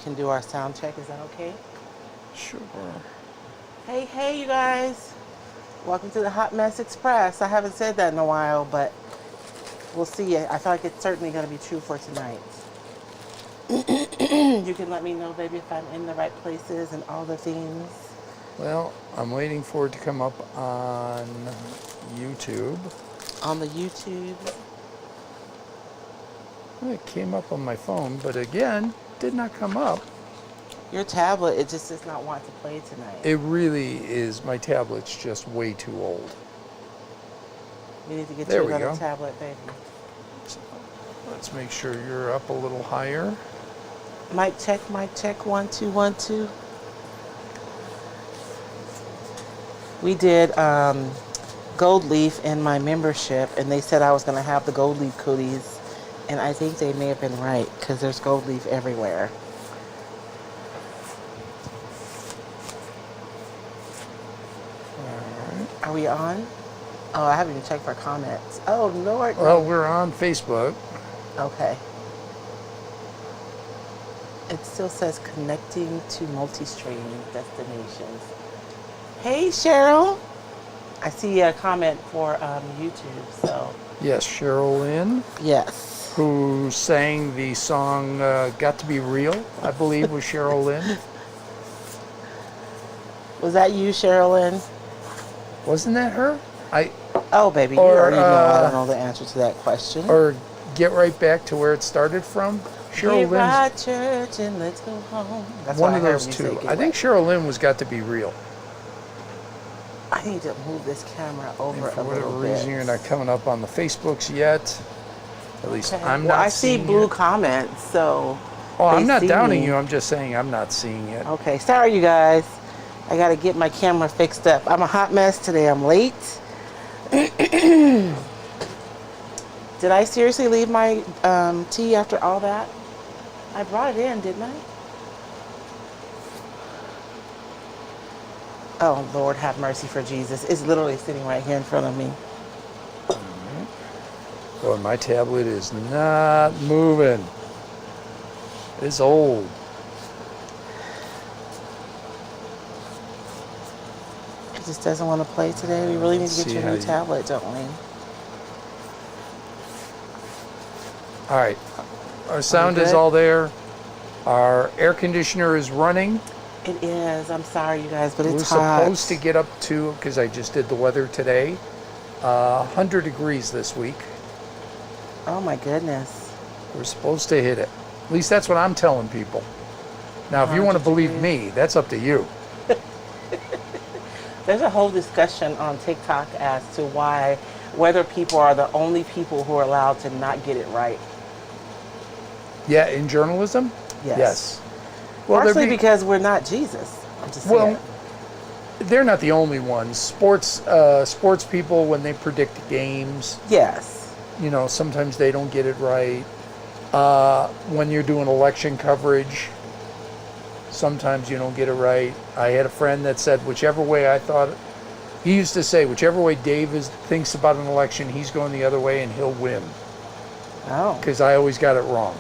can do our sound check. Is that okay? Sure. Hey, you guys. Welcome to the Hot Mess Express. I haven't said that in a while, but we'll see. I feel like it's certainly going to be true for tonight. You can let me know, baby, if I'm in the right places and all the things. Well, I'm waiting for it to come up on YouTube. On the YouTube. It came up on my phone, but again, did not come up. Your tablet, it just does not want to play tonight. It really is. My tablet's just way too old. We need to get There you we another go. tablet, baby. So, let's make sure you're up a little higher. Mic check, 1, 2, 1, 2. We did gold leaf in my membership, and they said I was going to have the gold leaf cooties, and I think they may have been right because there's gold leaf everywhere. All right. Are we on? Oh, I haven't even checked for comments. Oh, Lord. Well, we're on Facebook. Okay. It still says connecting to multi-stream destinations. Hey, Cheryl. I see a comment for YouTube, so. Yes, Cheryl Lynn, Yes. who sang the song Got to Be Real, I believe was Cheryl Lynn. Was that you, Sherilyn? Wasn't that her? Oh, baby, you Or, already know I don't know the answer to that question. Or Get Right Back to Where It Started From? Cheryl Get Lynn. right, church, and let's go home. That's One what of I heard those when you two. said Get I think Right. Cheryl Lynn was Got to Be Real. I need to move this camera over And for a whatever little reason, bit. you're not coming up on the Facebooks yet. At least Okay. I'm well, not I see seeing blue it. comments, so. Oh, I'm they not see downing me. you. I'm just saying I'm not seeing it. Okay, sorry, you guys. I got to get my camera fixed up. I'm a hot mess today. I'm late. Did I seriously leave my tea after all that? I brought it in, didn't I? Oh, Lord, have mercy for Jesus. It's literally sitting right here in front of me. Boy, my tablet is not moving. It's old. It just doesn't want to play today. We really need to Let's get see you a how new you- tablet, don't we? All right. Our sound is good? all there. Our air conditioner is running. It is. I'm sorry, you guys, but We're it's hot. supposed to get up to, because I just did the weather today, 100 degrees this week. Oh, my goodness. We're supposed to hit it. At least that's what I'm telling people. Now, if you want to 100 believe degrees. me, that's up to you. There's a whole discussion on TikTok as to why weather people are the only people who are allowed to not get it right. Yeah, in journalism? Yes. Well, Partially because we're not Jesus. I'm just well, saying. they're not the only ones. Sports people, when they predict games, Yes. you know, sometimes they don't get it right. When you're doing election coverage, sometimes you don't get it right. I had a friend that said, whichever way I thought, he used to say, whichever way Dave thinks about an election, he's going the other way and he'll win. Oh. Because I always got it wrong.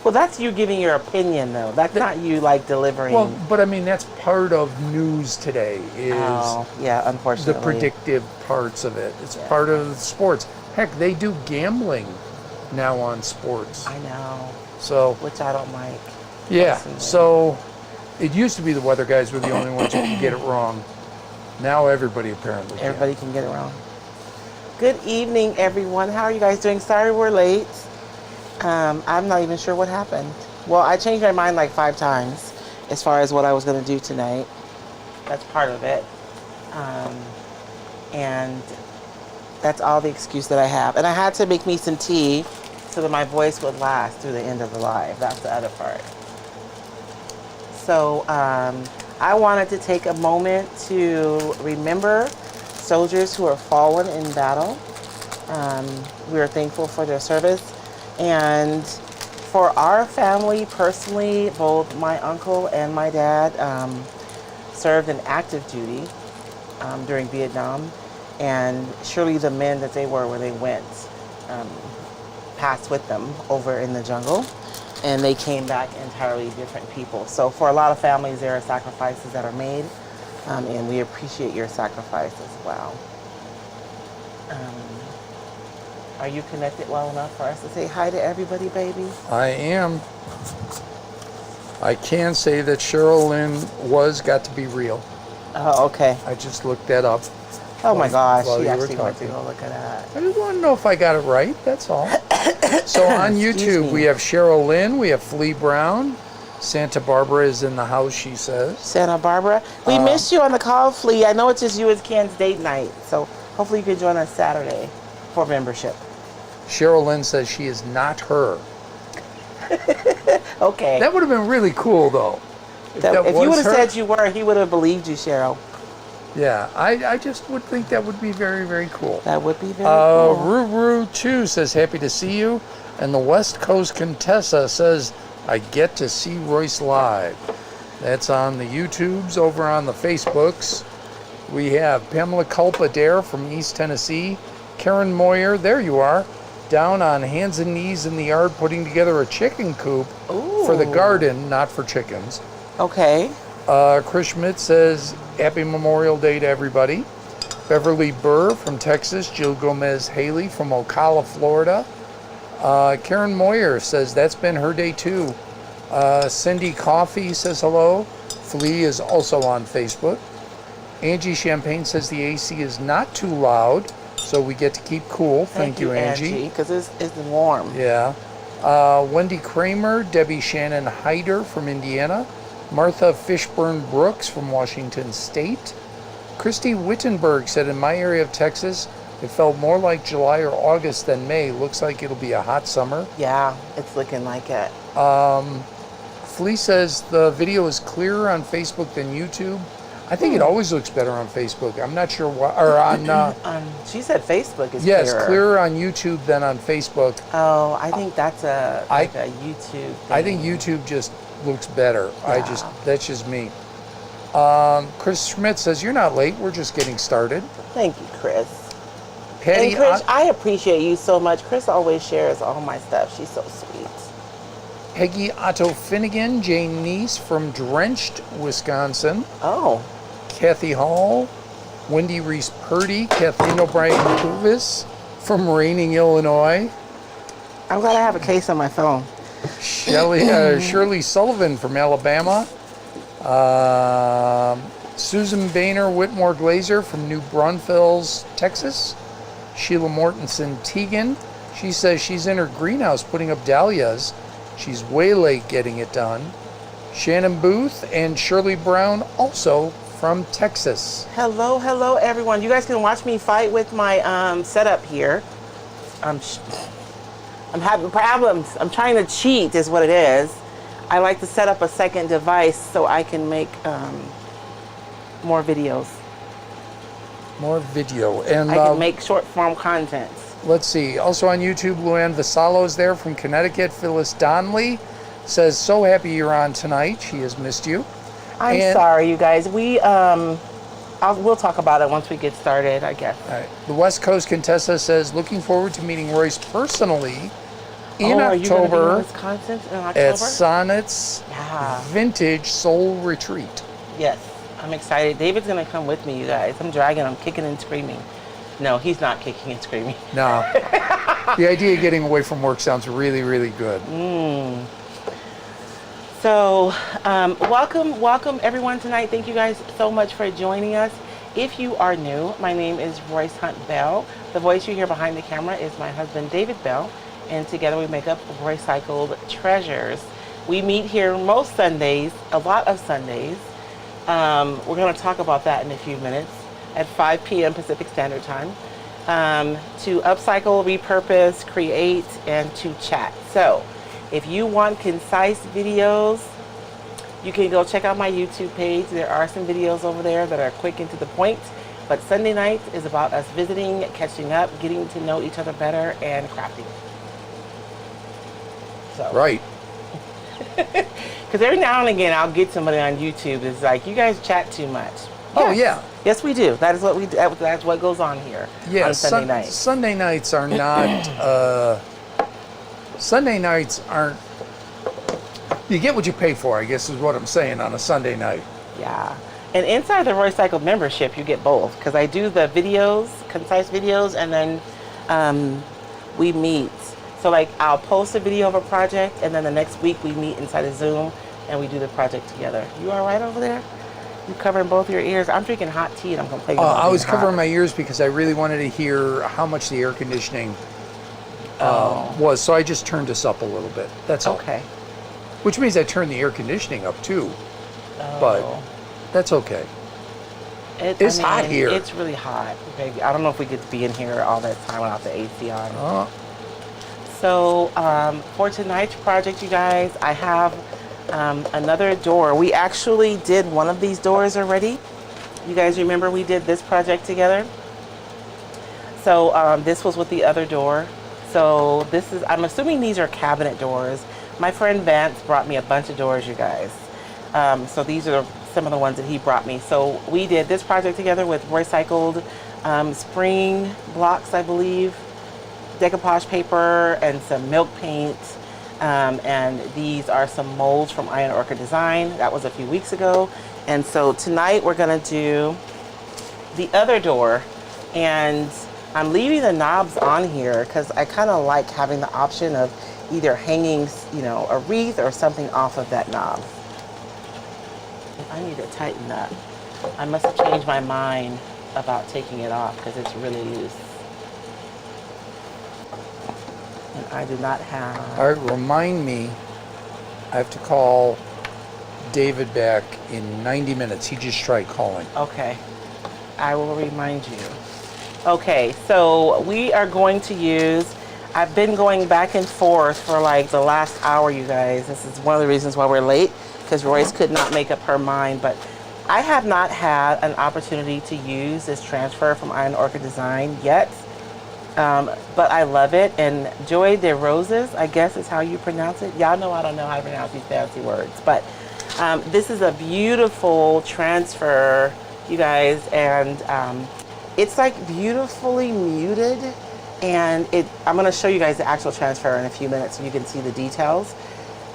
Well, that's you giving your opinion, though. That's not you, like, delivering. Well, but I mean, that's part of news today is yeah, the unfortunately. predictive parts of it. It's Yeah. part of sports. Heck, they do gambling now on sports. I know. So, Which I don't like. yeah. personally. So, it used to be the weather guys were the only ones who could get it wrong. Now everybody apparently can. Everybody can get it wrong. Good evening, everyone. How are you guys doing? Sorry we're late. I'm not even sure what happened. Well, I changed my mind like 5 times as far as what I was going to do tonight. That's part of it. And that's all the excuse that I have. And I had to make me some tea so that my voice would last through the end of the live. That's the other part. So I wanted to take a moment to remember soldiers who are fallen in battle. We are thankful for their service. And for our family personally, both my uncle and my dad served in active duty during Vietnam. And surely the men that they were where they went passed with them over in the jungle. and they came back entirely different people. So for a lot of families, there are sacrifices that are made, and we appreciate your sacrifice as well. Are you connected well enough for us to say hi to everybody, baby? I am. I can say that Cheryl Lynn got to be real. Oh, okay. I just looked that up. Oh my gosh, while she you were actually went to talking. go look at that. I just want to know if I got it right, that's all. So on YouTube, we have Cheryl Lynn, we have Flea Brown. Santa Barbara is in the house, she says. Santa Barbara. We missed you on the call, Flea. I know it's just you and Ken's date night, so hopefully you can join us Saturday for membership. Cheryl Lynn says she is not her. Okay. That would have been really cool, though. If you would have said you were, he would have believed you, Cheryl. Yeah, I just would think that would be very, very cool. That would be very cool. Ruru2 says, happy to see you. And the West Coast Contessa says, I get to see Royce live. That's on the YouTubes, over on the Facebooks. We have Pamela Culpa-Dare from East Tennessee. Karen Moyer, there you are, down on hands and knees in the yard putting together a chicken coop for the garden, not for chickens. Okay. Chris Schmidt says, happy Memorial Day to everybody. Beverly Burr from Texas. Jill Gomez Haley from Ocala, Florida. Karen Moyer says that's been her day too. Cindy Coffee says hello. Flea is also on Facebook. Angie Champagne says the AC is not too loud, so we get to keep cool. Thank you, Angie. Because it's warm. Yeah. Wendy Kramer, Debbie Shannon Hyder from Indiana. Martha Fishburne Brooks from Washington State. Christy Wittenberg said, in my area of Texas, it felt more like July or August than May. Looks like it'll be a hot summer. Yeah, it's looking like it. Flea says the video is clearer on Facebook than YouTube. I think it always looks better on Facebook. I'm not sure why. Or on. She said Facebook is yes, clearer. clearer on YouTube than on Facebook. Oh, I think that's a YouTube thing. I think YouTube just looks better. Yeah. That's just me. Chris Schmidt says, you're not late, we're just getting started. Thank you, Chris. Patty, and Chris, I appreciate you so much. Chris always shares all my stuff. She's so sweet. Peggy Otto Finnegan, Jane Neese from Drenched, Wisconsin. Oh. Kathy Hall, Wendy Reese Purdy, Kathleen O'Brien Kuvis from Raining, Illinois. I'm glad I have a case on my phone. Shirley Sullivan from Alabama. Susan Boehner Whitmore Glazer from New Braunfels, Texas. Sheila Mortensen Teagan. She says she's in her greenhouse putting up dahlias. She's way late getting it done. Shannon Booth and Shirley Brown, also from Texas. Hello, everyone. You guys can watch me fight with my setup here. I'm having problems. I'm trying to cheat is what it is. I like to set up a second device so I can make more videos. More video. And I can make short form content. Let's see. Also on YouTube, Luann Vassallo is there from Connecticut. Phyllis Donnelly says, so happy you're on tonight. She has missed you. I'm sorry, you guys. We'll talk about it once we get started, I guess. All right. The West Coast Contessa says, looking forward to meeting Royce personally in October, Wisconsin in October at Sonnet's Vintage Soul Retreat. Yes, I'm excited. David's going to come with me, you guys. I'm dragging him, kicking and screaming. No, he's not kicking and screaming. No. The idea of getting away from work sounds really, really good. So, welcome everyone tonight. Thank you guys so much for joining us. If you are new, my name is Royce Hunt Bell. The voice you hear behind the camera is my husband, David Bell, and together we make up Roycycled Treasures. We meet here most Sundays, a lot of Sundays. We're going to talk about that in a few minutes at 5 p.m. Pacific Standard Time, to upcycle, repurpose, create, and to chat. So, if you want concise videos, you can go check out my YouTube page. There are some videos over there that are quick and to the point. But Sunday night is about us visiting, catching up, getting to know each other better, and crafting. So. Right. Because every now and again, I'll get somebody on YouTube that's like, you guys chat too much. Oh, yeah. Yes, we do. That is what we do. That's what goes on here on Sunday nights. Sunday nights are not... Sunday nights aren't You get what you pay for, I guess is what I'm saying, on a Sunday night. Yeah. And inside the Roycycled membership, you get both, because I do the videos, concise videos, and then we meet. So like I'll post a video of a project, and then the next week we meet inside of Zoom and we do the project together. You all right over there? You covering both your ears? I'm drinking hot tea and I'm complaining about I was being hot. covering my ears because I really wanted to hear how much the air conditioning was. So I just turned us up a little bit. That's all. Okay. Which means I turned the air conditioning up too. Oh. But that's okay. It's hot here. It's really hot, baby. I don't know if we could be in here all that time without the AC on. So for tonight's project, you guys, I have another door. We actually did one of these doors already. You guys remember we did this project together? So this was with the other door. So this is, I'm assuming these are cabinet doors. My friend Vance brought me a bunch of doors, you guys. So these are some of the ones that he brought me. So we did this project together with Roycycled spring blocks, I believe, decoupage paper, and some milk paint. And these are some molds from Iron Orchid Design. That was a few weeks ago. And so tonight we're gonna do the other door. And I'm leaving the knobs on here because I kind of like having the option of either hanging, you know, a wreath or something off of that knob. I need to tighten that. I must have changed my mind about taking it off because it's really loose. And I do not have... All right, remind me, I have to call David back in 90 minutes. He just tried calling. Okay, I will remind you. Okay, so we are going to use, I've been going back and forth for like the last hour, you guys. This is one of the reasons why we're late, because Royce could not make up her mind, but I have not had an opportunity to use this transfer from Iron Orchid Design yet. But I love it. And Joy de Roses, I guess is how you pronounce it. Y'all know I don't know how to pronounce these fancy words, but this is a beautiful transfer, you guys, and it's like beautifully muted. And I'm going to show you guys the actual transfer in a few minutes so you can see the details.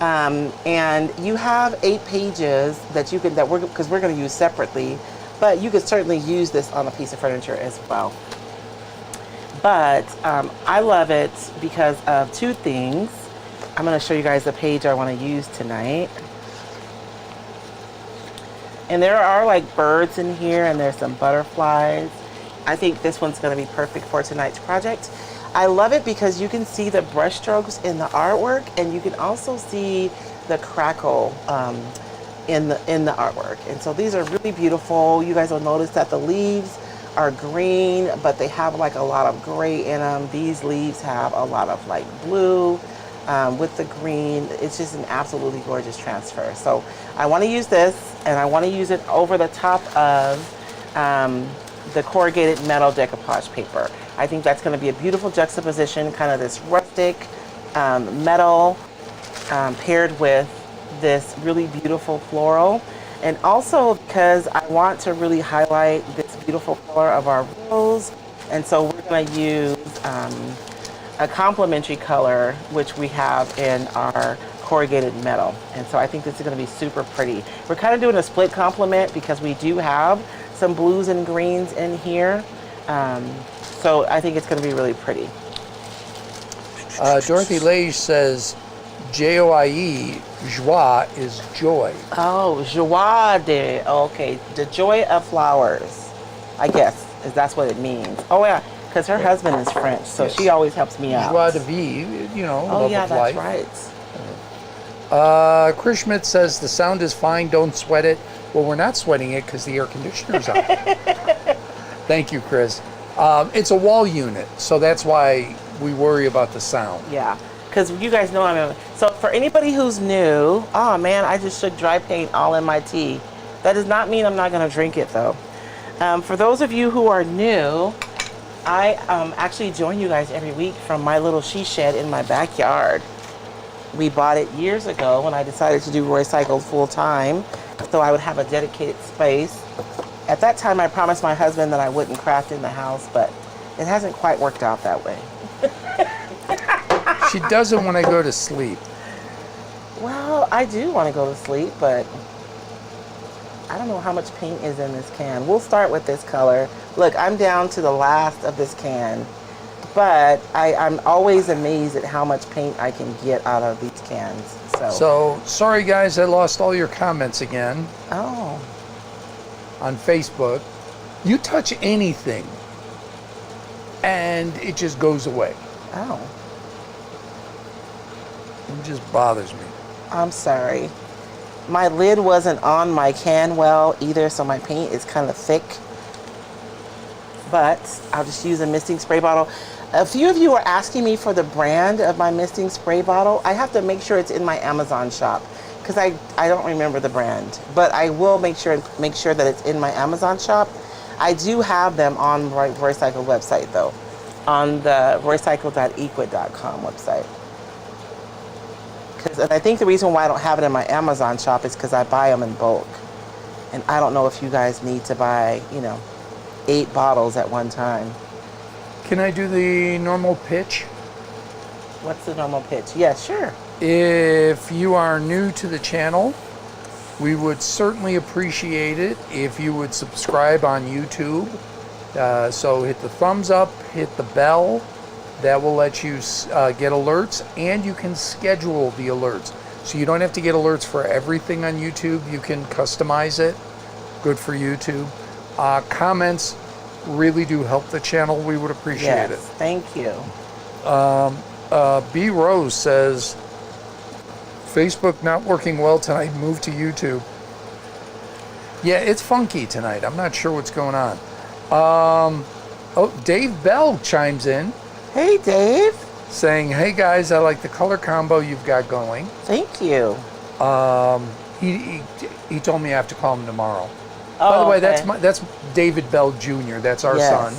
And you have 8 pages that you can, because we're going to use separately, but you could certainly use this on a piece of furniture as well. But I love it because of 2 things. I'm going to show you guys the page I want to use tonight. And there are like birds in here and there's some butterflies. I think this one's going to be perfect for tonight's project. I love it because you can see the brush strokes in the artwork, and you can also see the crackle in the artwork. And so these are really beautiful. You guys will notice that the leaves are green, but they have like a lot of gray in them. These leaves have a lot of like blue with the green. It's just an absolutely gorgeous transfer. So I want to use this, and I want to use it over the top of the corrugated metal decoupage paper. I think that's going to be a beautiful juxtaposition, kind of this rustic metal paired with this really beautiful floral. And also because I want to really highlight this beautiful color of our rose. And so we're going to use a complementary color, which we have in our corrugated metal. And so I think this is going to be super pretty. We're kind of doing a split complement because we do have some blues and greens in here. So I think it's going to be really pretty. Dorothy Lage says Joie, joie is joy. Oh, joie de, okay, the joy of flowers, I guess, is that's what it means. Oh yeah, because her husband is French, so Yes. she always helps me out. Joie de vivre, you know, Oh love yeah, of that's life. right. Chris Schmidt says the sound is fine, don't sweat it. Well, we're not sweating it because the air conditioner's on. Thank you, Chris. It's a wall unit, so that's why we worry about the sound. Yeah, because you guys know so for anybody who's new, oh man, I just shook dry paint all in my tea. That does not mean I'm not going to drink it though. For those of you who are new, I actually join you guys every week from my little she shed in my backyard. We bought it years ago when I decided to do Roycycled full time, so I would have a dedicated space. At that time, I promised my husband that I wouldn't craft in the house, but it hasn't quite worked out that way. She doesn't want to go to sleep. Well, Well, I do want to go to sleep, but I don't know how much paint is in this can. We'll start with this color. Look, I'm down to the last of this can, but I'm always amazed at how much paint I can get out of these cans. So, sorry guys, I lost all your comments again. Oh. On Facebook. You touch anything, and it just goes away. Oh. It just bothers me. I'm sorry. My lid wasn't on my can well either, so my paint is kind of thick. But I'll just use a misting spray bottle. A few of you are asking me for the brand of my misting spray bottle. I have to make sure it's in my Amazon shop because I don't remember the brand. But I will make sure that it's in my Amazon shop. I do have them on Roycycled website though, on the roycycled.equid.com website. And I think the reason why I don't have it in my Amazon shop is because I buy them in bulk. And I don't know if you guys need to buy, 8 bottles at one time. Can I do the normal pitch? What's the normal pitch? Yeah, sure. If you are new to the channel, we would certainly appreciate it if you would subscribe on YouTube. So hit the thumbs up, hit the bell. That will let you get alerts, and you can schedule the alerts. So you don't have to get alerts for everything on YouTube. You can customize it. Good for YouTube. Comments really do help the channel. We would appreciate it. Thank you. B. Rose says, Facebook not working well tonight, move to YouTube. Yeah, it's funky tonight. I'm not sure what's going on. Dave Bell chimes in. Hey, Dave. Saying, hey guys, I like the color combo you've got going. Thank you. He told me I have to call him tomorrow. Oh, by the way, okay. that's David Bell Jr. That's our son.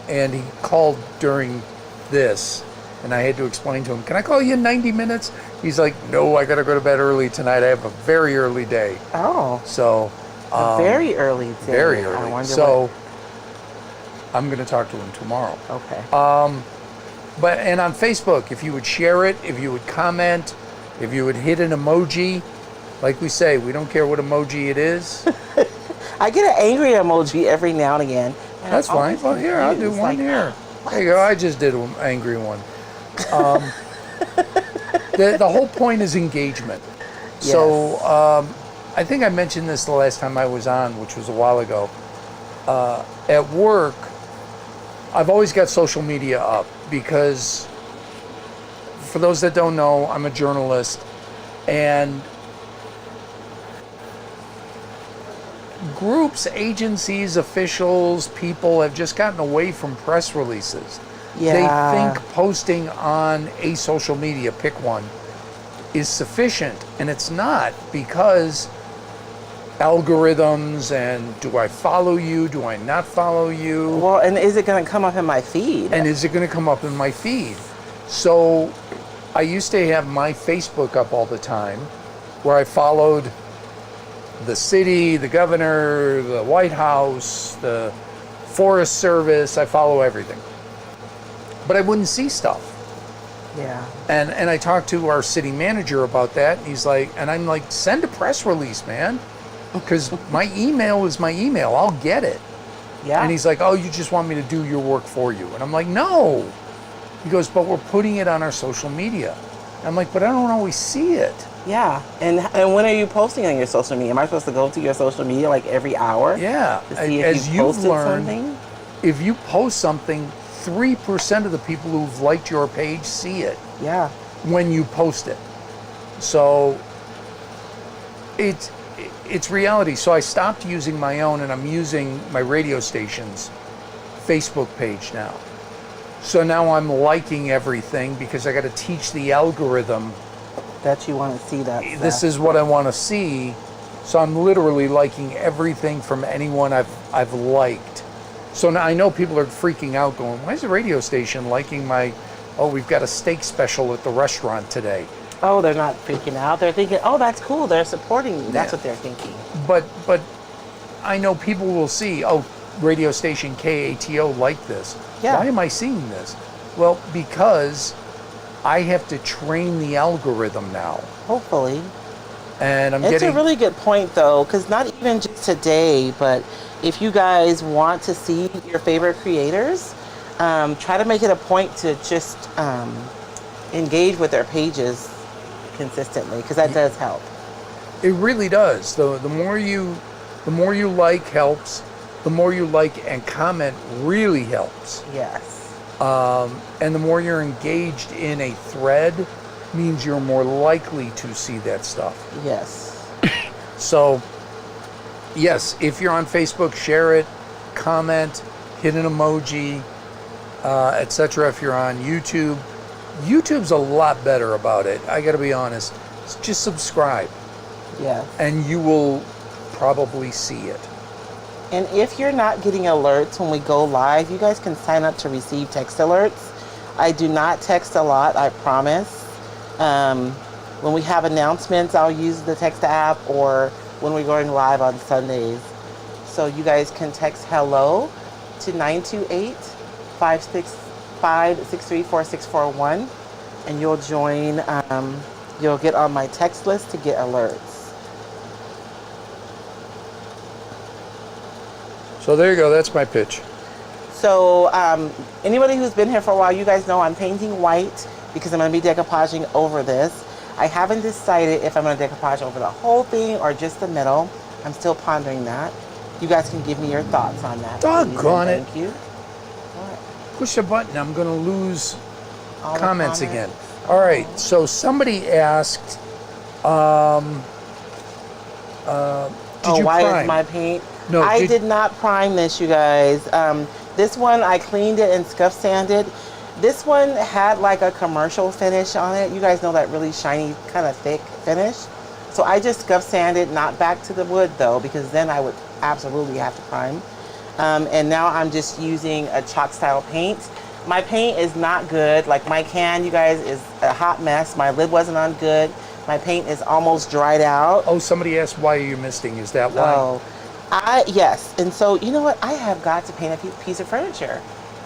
And he called during this, and I had to explain to him, can I call you in 90 minutes? He's like, no, I got to go to bed early tonight. I have a very early day. Oh. So. A very early day. Very early. So I'm going to talk to him tomorrow. Okay. And on Facebook, if you would share it, if you would comment, if you would hit an emoji, like we say, we don't care what emoji it is. I get an angry emoji every now and again. And that's fine. Well, here, I'll do one here. There you go. I just did an angry one. The whole point is engagement. Yes. So I think I mentioned this the last time I was on, which was a while ago. At work, I've always got social media up because, for those that don't know, I'm a journalist, and groups, agencies, officials, people have just gotten away from press releases. Yeah. They think posting on a social media, pick one, is sufficient, and it's not, because algorithms and do I follow you, do I not follow you? Well, and is it going to come up in my feed? And is it going to come up in my feed? So I used to have my Facebook up all the time, where I followed the city, the governor, the White House, the Forest Service. I follow everything. But I wouldn't see stuff. Yeah. And I talked to our city manager about that, and he's like, and I'm like, send a press release, man. Because my email is my email. I'll get it. Yeah. And he's like, oh, you just want me to do your work for you. And I'm like, no. He goes, but we're putting it on our social media. I'm like, but I don't always see it. Yeah. And when are you posting on your social media? Am I supposed to go to your social media like every hour? Yeah. To see As if you you've posted learned, something? if you post something, 3% of the people who've liked your page see it. Yeah. When you post it. So it's reality. So I stopped using my own, and I'm using my radio station's Facebook page now. So now I'm liking everything because I got to teach the algorithm that you want to see that stuff. This is what I want to see. So I'm literally liking everything from anyone I've liked. So now I know people are freaking out going, why is the radio station liking my, oh, we've got a steak special at the restaurant today. Oh, they're not freaking out. They're thinking, oh, that's cool. They're supporting you. That's Yeah. what they're thinking. But I know people will see, oh, radio station KATO liked this. Yeah. Why am I seeing this? Well, because I have to train the algorithm now. Hopefully. And It's a really good point, though, because not even just today, but if you guys want to see your favorite creators, try to make it a point to just engage with their pages consistently, because that does help. It really does. The more you like helps. The more you like and comment really helps. Yes. And the more you're engaged in a thread means you're more likely to see that stuff. Yes. So, yes, if you're on Facebook, share it, comment, hit an emoji, etc. If you're on YouTube, YouTube's a lot better about it. I got to be honest. Just subscribe. Yeah. And you will probably see it. And if you're not getting alerts when we go live, you guys can sign up to receive text alerts. I do not text a lot, I promise. When we have announcements, I'll use the text app, or when we're going live on Sundays. So you guys can text hello to 928-565-634-641, and you'll join, you'll get on my text list to get alerts. So there you go, that's my pitch. So anybody who's been here for a while, you guys know I'm painting white because I'm going to be decoupaging over this. I haven't decided if I'm going to decoupage over the whole thing or just the middle. I'm still pondering that. You guys can give me your thoughts on that. Doggone it. Thank you. What? Push a button, I'm going to lose All the comments again. All right, so somebody asked, did you why prime? is my paint? No, I did not prime this, you guys. This one, I cleaned it and scuff sanded. This one had like a commercial finish on it. You guys know that really shiny, kind of thick finish. So I just scuff sanded, not back to the wood though, because then I would absolutely have to prime. And now I'm just using a chalk style paint. My paint is not good. Like my can, you guys, is a hot mess. My lid wasn't on good. My paint is almost dried out. Oh, somebody asked why are you misting? Is that why? Oh, yes. And so, you know what? I have got to paint a piece of furniture.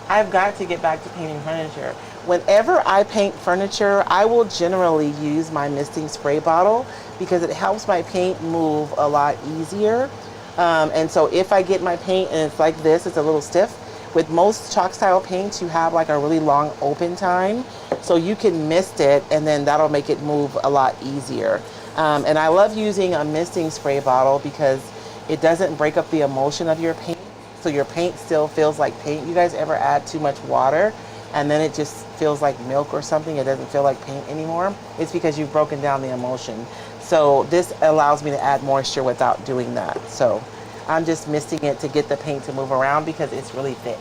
I've got to get back to painting furniture. Whenever I paint furniture, I will generally use my misting spray bottle because it helps my paint move a lot easier. And so if I get my paint and it's like this, it's a little stiff. With most chalk style paints, you have like a really long open time. So you can mist it and then that'll make it move a lot easier. And I love using a misting spray bottle because it doesn't break up the emulsion of your paint. So your paint still feels like paint. You guys ever add too much water and then it just feels like milk or something? It doesn't feel like paint anymore. It's because you've broken down the emulsion. So this allows me to add moisture without doing that. So I'm just misting it to get the paint to move around because it's really thick.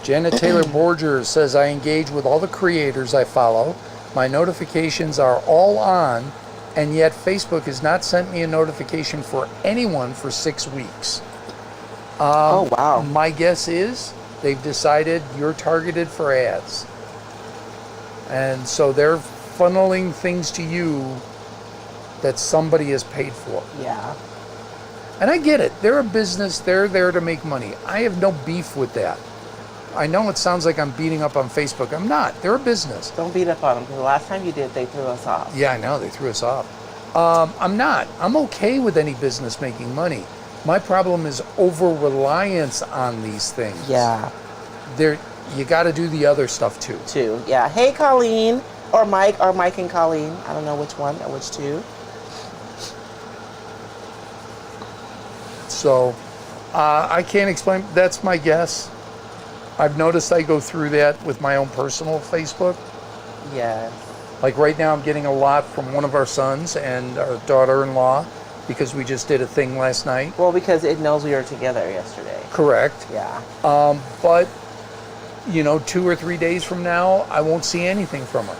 Janet Taylor Borger says, I engage with all the creators I follow. My notifications are all on, and yet Facebook has not sent me a notification for anyone for 6 weeks. Oh, wow. My guess is they've decided you're targeted for ads. And so they're funneling things to you that somebody has paid for. Yeah. And I get it. They're a business. They're there to make money. I have no beef with that. I know it sounds like I'm beating up on Facebook. I'm not. They're a business. Don't beat up on them because the last time you did, they threw us off. Yeah, I know. They threw us off. I'm not. I'm okay with any business making money. My problem is over-reliance on these things. Yeah. You got to do the other stuff too. Yeah. Hey, Colleen, or Mike and Colleen. I don't know which one or which two. So I can't explain. That's my guess. I've noticed I go through that with my own personal Facebook. Yeah. Like right now I'm getting a lot from one of our sons and our daughter-in-law because we just did a thing last night. Well, because it knows we were together yesterday. Correct. Yeah. But, 2 or 3 days from now, I won't see anything from her.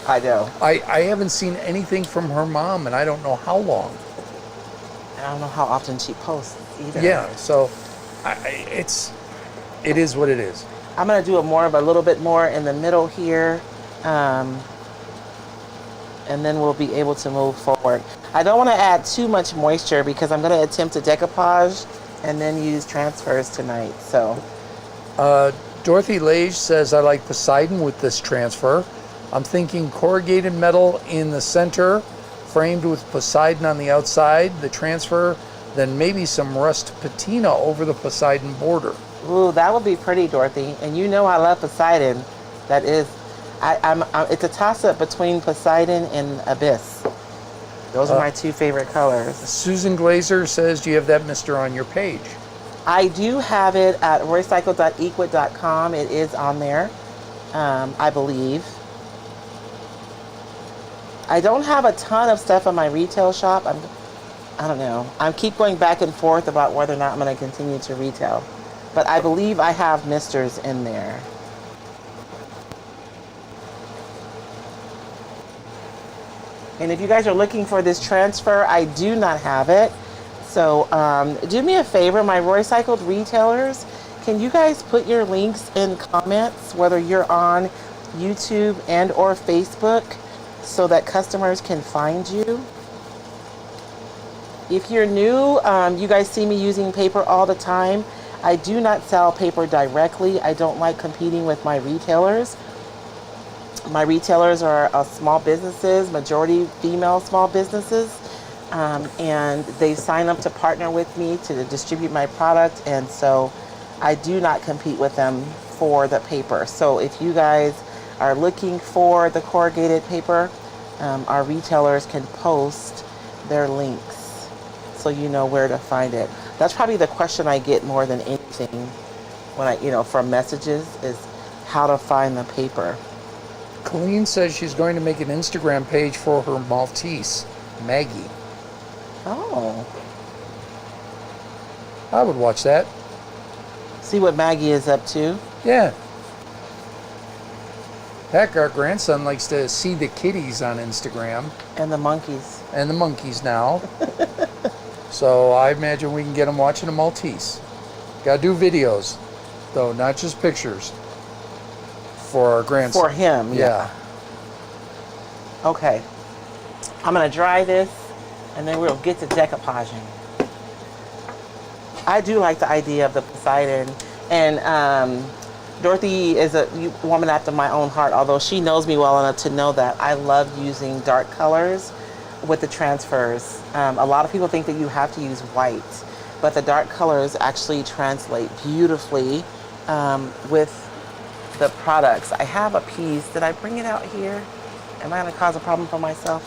I know. I haven't seen anything from her mom, and I don't know how long. I don't know how often she posts either. Yeah, so it is what it is. I'm going to do a little bit more in the middle here. And then we'll be able to move forward. I don't want to add too much moisture because I'm going to attempt to decoupage and then use transfers tonight. So, Dorothy Lage says, I like Poseidon with this transfer. I'm thinking corrugated metal in the center, framed with Poseidon on the outside, the transfer, then maybe some rust patina over the Poseidon border. Ooh, that would be pretty, Dorothy. And you know I love Poseidon. That is, it's a toss-up between Poseidon and Abyss. Those are my two favorite colors. Susan Glazer says, do you have that mister on your page? I do have it at roycycled.equid.com. It is on there, I believe. I don't have a ton of stuff in my retail shop. I don't know. I keep going back and forth about whether or not I'm going to continue to retail. But I believe I have misters in there. And if you guys are looking for this transfer, I do not have it. So do me a favor, my Roycycled retailers, can you guys put your links in comments, whether you're on YouTube and or Facebook, so that customers can find you? If you're new, you guys see me using paper all the time. I do not sell paper directly. I don't like competing with my retailers. My retailers are small businesses, majority female small businesses, and they sign up to partner with me to distribute my product, and so I do not compete with them for the paper. So if you guys are looking for the corrugated paper, our retailers can post their links so you know where to find it. That's probably the question I get more than anything when from messages is how to find the paper. Colleen says she's going to make an Instagram page for her Maltese, Maggie. Oh. I would watch that. See what Maggie is up to. Yeah. Heck, our grandson likes to see the kitties on Instagram. And the monkeys. And the monkeys now. So I imagine we can get him watching a Maltese. Gotta do videos, though, not just pictures. For our grandson. For him, yeah. Okay. I'm going to dry this, and then we'll get to decoupaging. I do like the idea of the Poseidon. And Dorothy is a woman after my own heart, although she knows me well enough to know that I love using dark colors with the transfers. A lot of people think that you have to use white, but the dark colors actually translate beautifully with the products. I have a piece. Did I bring it out here? Am I going to cause a problem for myself?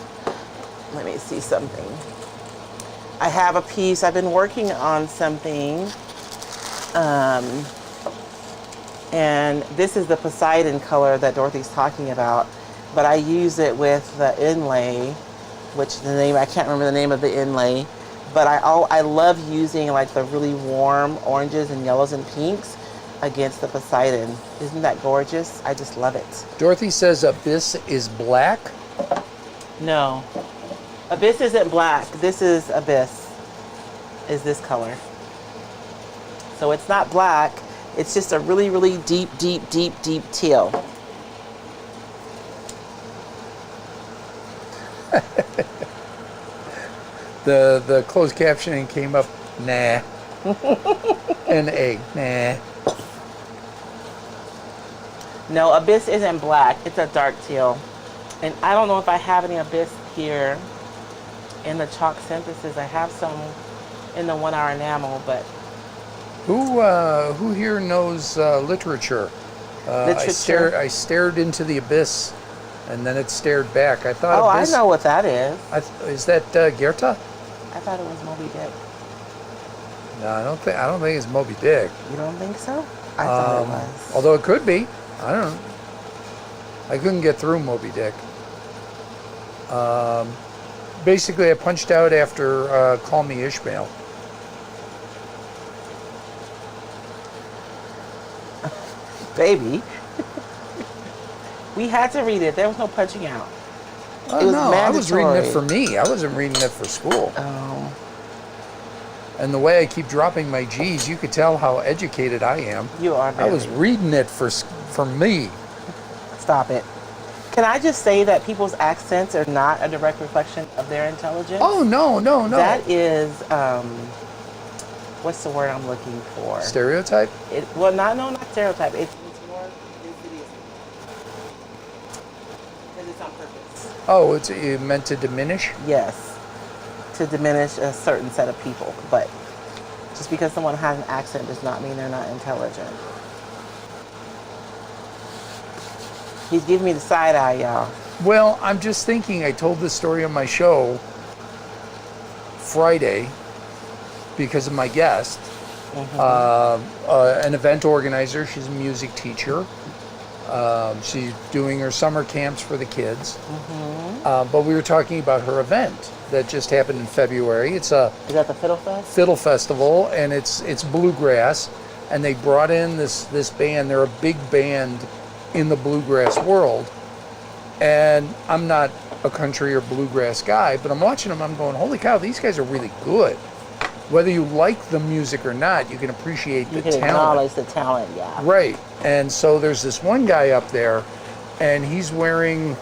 Let me see something. I have a piece. I've been working on something. And this is the Poseidon color that Dorothy's talking about. But I use it with the inlay, which I can't remember the name of the inlay. But I love using like the really warm oranges and yellows and pinks against the Poseidon. Isn't that gorgeous? I just love it. Dorothy says Abyss is black. No. Abyss isn't black. This is Abyss. Is this color. So it's not black. It's just a really, really deep, deep, deep, deep teal. The closed captioning came up, nah. An egg, nah. No, Abyss isn't black. It's a dark teal. And I don't know if I have any Abyss here in the chalk synthesis. I have some in the 1 hour enamel, but... Who here knows literature? Literature? I stared into the abyss, and then it stared back. I thought. Oh, Abyss, I know what that is. Is that Goethe? I thought it was Moby Dick. No, I don't think it's Moby Dick. You don't think so? I thought it was. Although it could be. I don't know. I couldn't get through Moby Dick. Basically, I punched out after Call Me Ishmael. Baby. We had to read it. There was no punching out. Oh, no, I was reading it for me. I wasn't reading it for school. Oh. And the way I keep dropping my G's, you could tell how educated I am. You are very. I was reading it for me. Stop it. Can I just say that people's accents are not a direct reflection of their intelligence? Oh, no. That is, what's the word I'm looking for? Stereotype? Not stereotype. It's more insidious. Oh, it's meant to diminish? Yes, to diminish a certain set of people. But just because someone has an accent does not mean they're not intelligent. He's giving me the side eye, y'all. Well, I'm just thinking, I told this story on my show Friday because of my guest, an event organizer. She's a music teacher. She's doing her summer camps for the kids. But we were talking about her event that just happened in February. Is that the Fiddle Fest? Fiddle Festival, and it's bluegrass. And they brought in this band. They're a big band in the bluegrass world. And I'm not a country or bluegrass guy, but I'm watching them, I'm going, holy cow, these guys are really good. Whether you like the music or not, you can appreciate the talent. You can acknowledge the talent, yeah. Right. And so there's this one guy up there, and he's wearing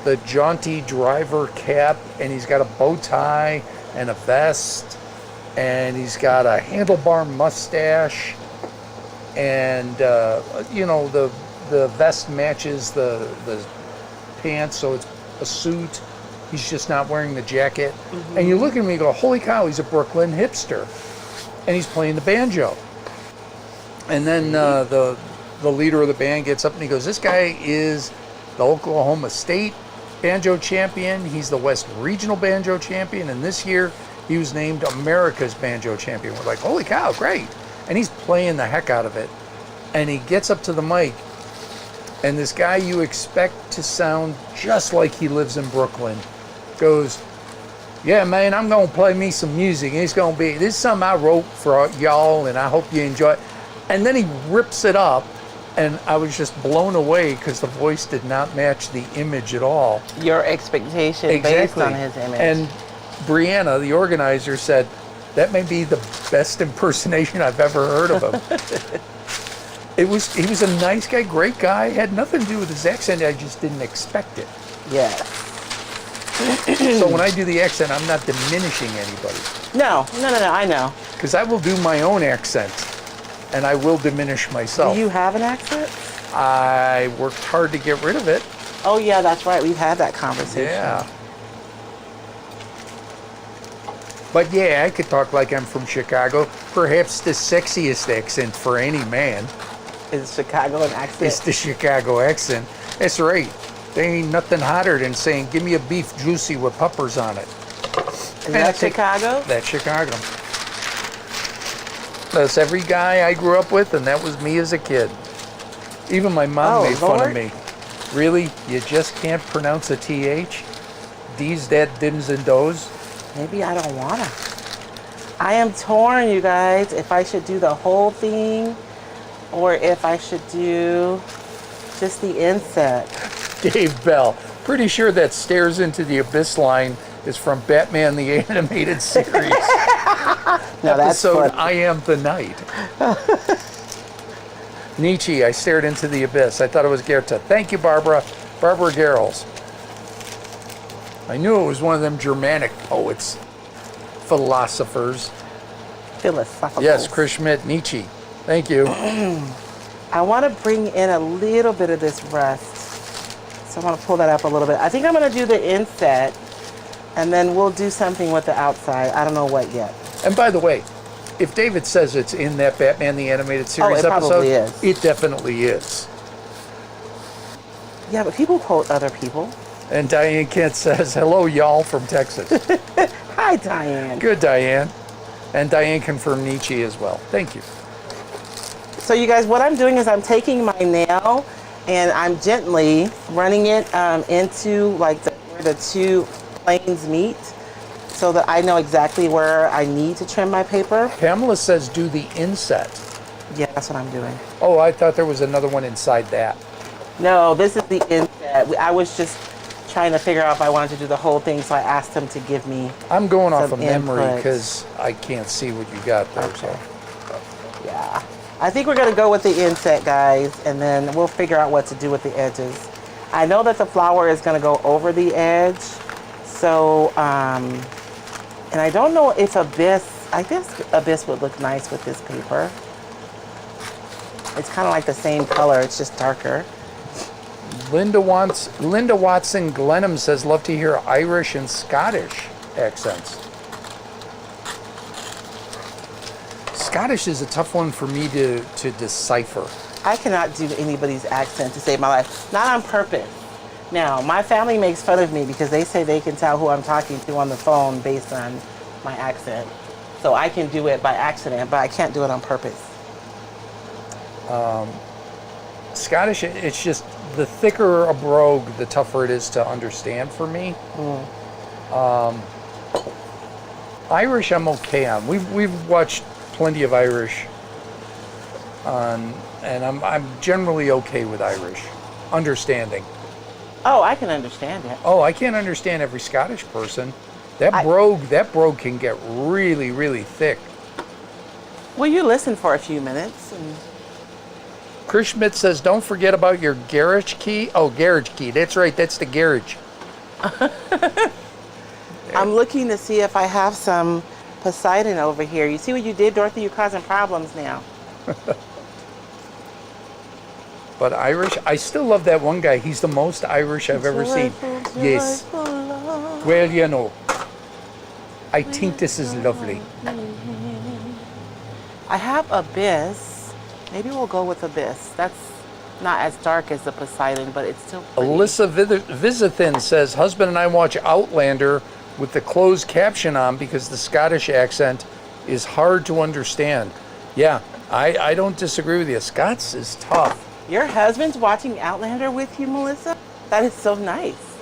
the jaunty driver cap, and he's got a bow tie and a vest, and he's got a handlebar mustache, and the vest matches the pants, so it's a suit. He's just not wearing the jacket. And you look at him and you go, holy cow, he's a Brooklyn hipster. And he's playing the banjo. And then the leader of the band gets up and he goes, this guy is the Oklahoma State banjo champion. He's the West Regional banjo champion. And this year he was named America's banjo champion. We're like, holy cow, great. And he's playing the heck out of it. And he gets up to the mic. And this guy you expect to sound just like he lives in Brooklyn goes, yeah, man, I'm going to play me some music. And this is something I wrote for y'all, and I hope you enjoy it. And then he rips it up, and I was just blown away because the voice did not match the image at all. Your expectation based on his image. And Brianna, the organizer, said, that may be the best impersonation I've ever heard of him. He was a nice guy, great guy. Had nothing to do with his accent. I just didn't expect it. Yeah. So when I do the accent, I'm not diminishing anybody. No, I know. Because I will do my own accent, and I will diminish myself. Do you have an accent? I worked hard to get rid of it. Oh, yeah, that's right. We've had that conversation. Yeah. But yeah, I could talk like I'm from Chicago. Perhaps the sexiest accent for any man. Is Chicago an accent? It's the Chicago accent. That's right. There ain't nothing hotter than saying, give me a beef juicy with peppers on it. Is that Chicago? That's Chicago. That's every guy I grew up with, and that was me as a kid. Even my mom made fun of me. Really? You just can't pronounce a TH? D's, that, dims, and does? Maybe I don't want to. I am torn, you guys, if I should do the whole thing or if I should do just the inset. Dave Bell, pretty sure that stares into the abyss line is from Batman the Animated Series. No, that's episode I Am the Night. Nietzsche, I stared into the abyss. I thought it was Goethe. Thank you, Barbara. Barbara Garrels. I knew it was one of them Germanic poets, philosophers. Philosophical. Yes, Chris Schmidt, Nietzsche. Thank you. I want to bring in a little bit of this rust. So I want to pull that up a little bit. I think I'm going to do the inset, and then we'll do something with the outside. I don't know what yet. And by the way, if David says it's in that Batman the Animated Series it episode, probably is. It definitely is. Yeah, but people quote other people. And Diane Kent says, hello, y'all, from Texas. Hi, Diane. Good, Diane. And Diane confirmed Nietzsche as well. Thank you. So you guys, what I'm doing is I'm taking my nail and I'm gently running it into like where the two planes meet so that I know exactly where I need to trim my paper. Pamela says do the inset. Yeah, that's what I'm doing. Oh, I thought there was another one inside that. No, this is the inset. I was just trying to figure out if I wanted to do the whole thing, so I asked him to give me I'm going off of inputs. memory because I can't see what you got there. Okay. So yeah, I think we're going to go with the inset, guys, and then we'll figure out what to do with the edges. I know that the flower is going to go over the edge, so and I don't know if I guess abyss would look nice with this paper. It's kind of like the same color, it's just darker. Linda Watson Glenham says, love to hear Irish and Scottish accents. Scottish is a tough one for me to decipher. I cannot do anybody's accent to save my life. Not on purpose. Now, my family makes fun of me because they say they can tell who I'm talking to on the phone based on my accent. So I can do it by accident, but I can't do it on purpose. Scottish, it's just the thicker a brogue, the tougher it is to understand for me. Irish, I'm okay on. We've watched plenty of Irish on, and I'm generally okay with Irish understanding. Oh, I can understand it. Oh, I can't understand every Scottish person. That brogue can get really, really thick. Well, you listen for a few minutes. And Chris Schmidt says, don't forget about your garage key. Oh, garage key. That's right. That's the garage. I'm looking to see if I have some Poseidon over here. You see what you did, Dorothy? You're causing problems now. But Irish, I still love that one guy. He's the most Irish I've ever seen. Yes. Well, you know, I think this is lovely. I have Abyss. Maybe we'll go with Abyss. That's not as dark as the Poseidon, but it's still pretty. Alyssa Visithin says, husband and I watch Outlander with the closed caption on because the Scottish accent is hard to understand. Yeah, I don't disagree with you. Scots is tough. Your husband's watching Outlander with you, Melissa? That is so nice.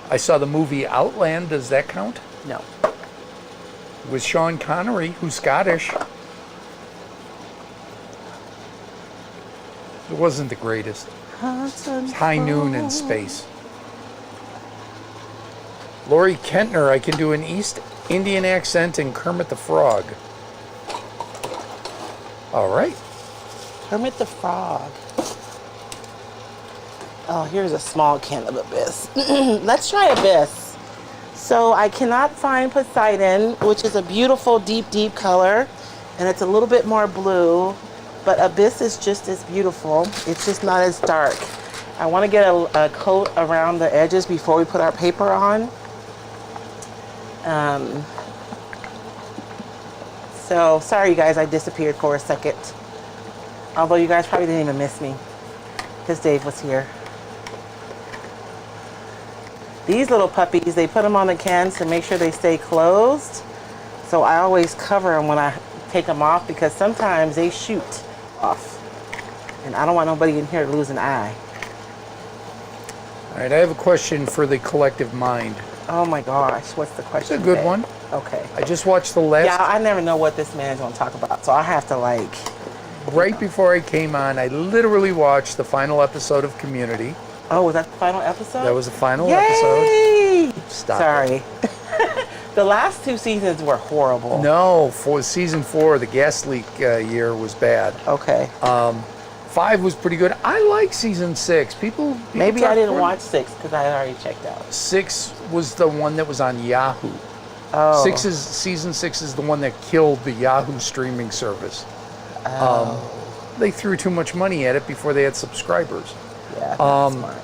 I saw the movie Outland. Does that count? No. With Sean Connery, who's Scottish. It wasn't the greatest. It's high noon in space. Lori Kentner, I can do an East Indian accent and Kermit the Frog. All right. Kermit the Frog. Oh, here's a small can of Abyss. Let's try Abyss. So I cannot find Poseidon, which is a beautiful deep, deep color. And it's a little bit more blue. But Abyss is just as beautiful. It's just not as dark. I want to get a coat around the edges before we put our paper on. So sorry you guys, I disappeared for a second. Although you guys probably didn't even miss me because Dave was here. These little puppies, they put them on the cans to make sure they stay closed. So I always cover them when I take them off because sometimes they shoot off. And I don't want nobody in here to lose an eye. All right, I have a question for the collective mind. Oh my gosh, what's the question? It's a good today? one. Okay. I just watched the last... Yeah, I never know what this man's gonna talk about, so I have to like... Right before I came on, I literally watched the final episode of Community. Oh, was that the final episode? That was the final Yay! episode. Stop Sorry. The last two seasons were horrible. No, for season 4, the gas leak year was bad. Okay. 5 was pretty good. I like season 6. People Maybe I didn't watch 6 because I had already checked out. 6 was the one that was on Yahoo. Oh. Season 6 is the one that killed the Yahoo streaming service. They threw too much money at it before they had subscribers. Yeah, that's smart.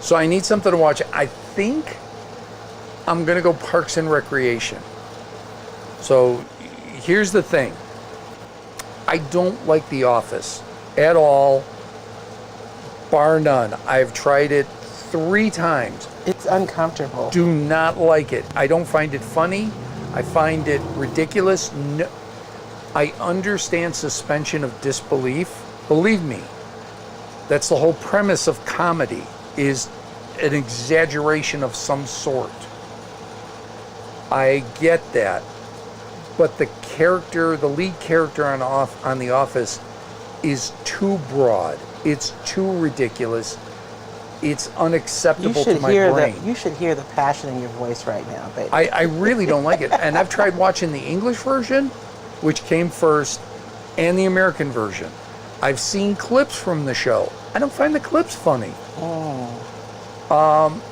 So I need something to watch. I think I'm going to go Parks and Recreation. So here's the thing. I don't like The Office at all, bar none. I've tried it 3 times. It's uncomfortable. Do not like it. I don't find it funny. I find it ridiculous. No, I understand suspension of disbelief. Believe me, that's the whole premise of comedy, is an exaggeration of some sort. I get that. But the lead character on The Office is too broad. It's too ridiculous. It's unacceptable to my brain. You should hear the passion in your voice right now, baby. I really don't like it. And I've tried watching the English version, which came first, and the American version. I've seen clips from the show. I don't find the clips funny.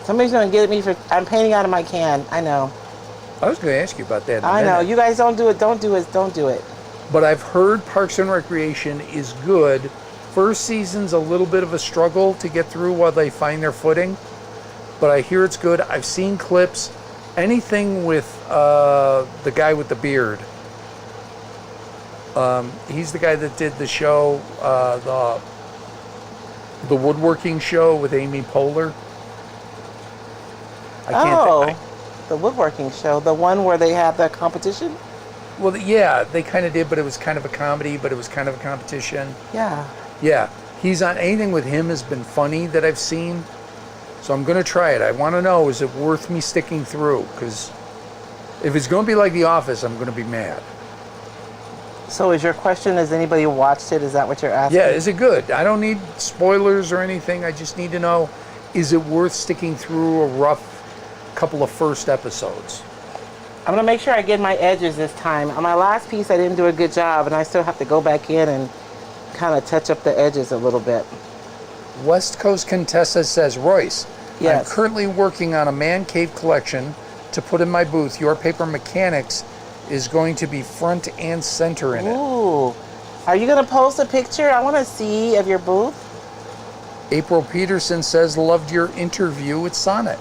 Somebody's gonna get at me for I'm painting out of my can. I know. I was going to ask you about that in a I know. minute. You guys don't do it. Don't do it. Don't do it. But I've heard Parks and Recreation is good first season's a little bit of a struggle to get through while they find their footing, but I hear it's good. I've seen clips. Anything with the guy with the beard. He's the guy that did the show, the woodworking show with Amy Poehler. The woodworking show, the one where they had the competition? Well, yeah, they kind of did, but it was kind of a comedy, but it was kind of a competition. Yeah. Yeah, he's on, anything with him has been funny that I've seen. So I'm going to try it. I want to know, is it worth me sticking through? Because if it's going to be like The Office, I'm going to be mad. So is your question, has anybody watched it? Is that what you're asking? Yeah, is it good? I don't need spoilers or anything. I just need to know, is it worth sticking through a rough couple of first episodes? I'm going to make sure I get my edges this time. On my last piece, I didn't do a good job, and I still have to go back in and kind of touch up the edges a little bit. West Coast Contessa says, Royce, yes. I'm currently working on a man cave collection to put in my booth. Your Paper Mechanics is going to be front and center in it. Ooh. Are you going to post a picture? I want to see of your booth. April Peterson says, loved your interview with Sonnet.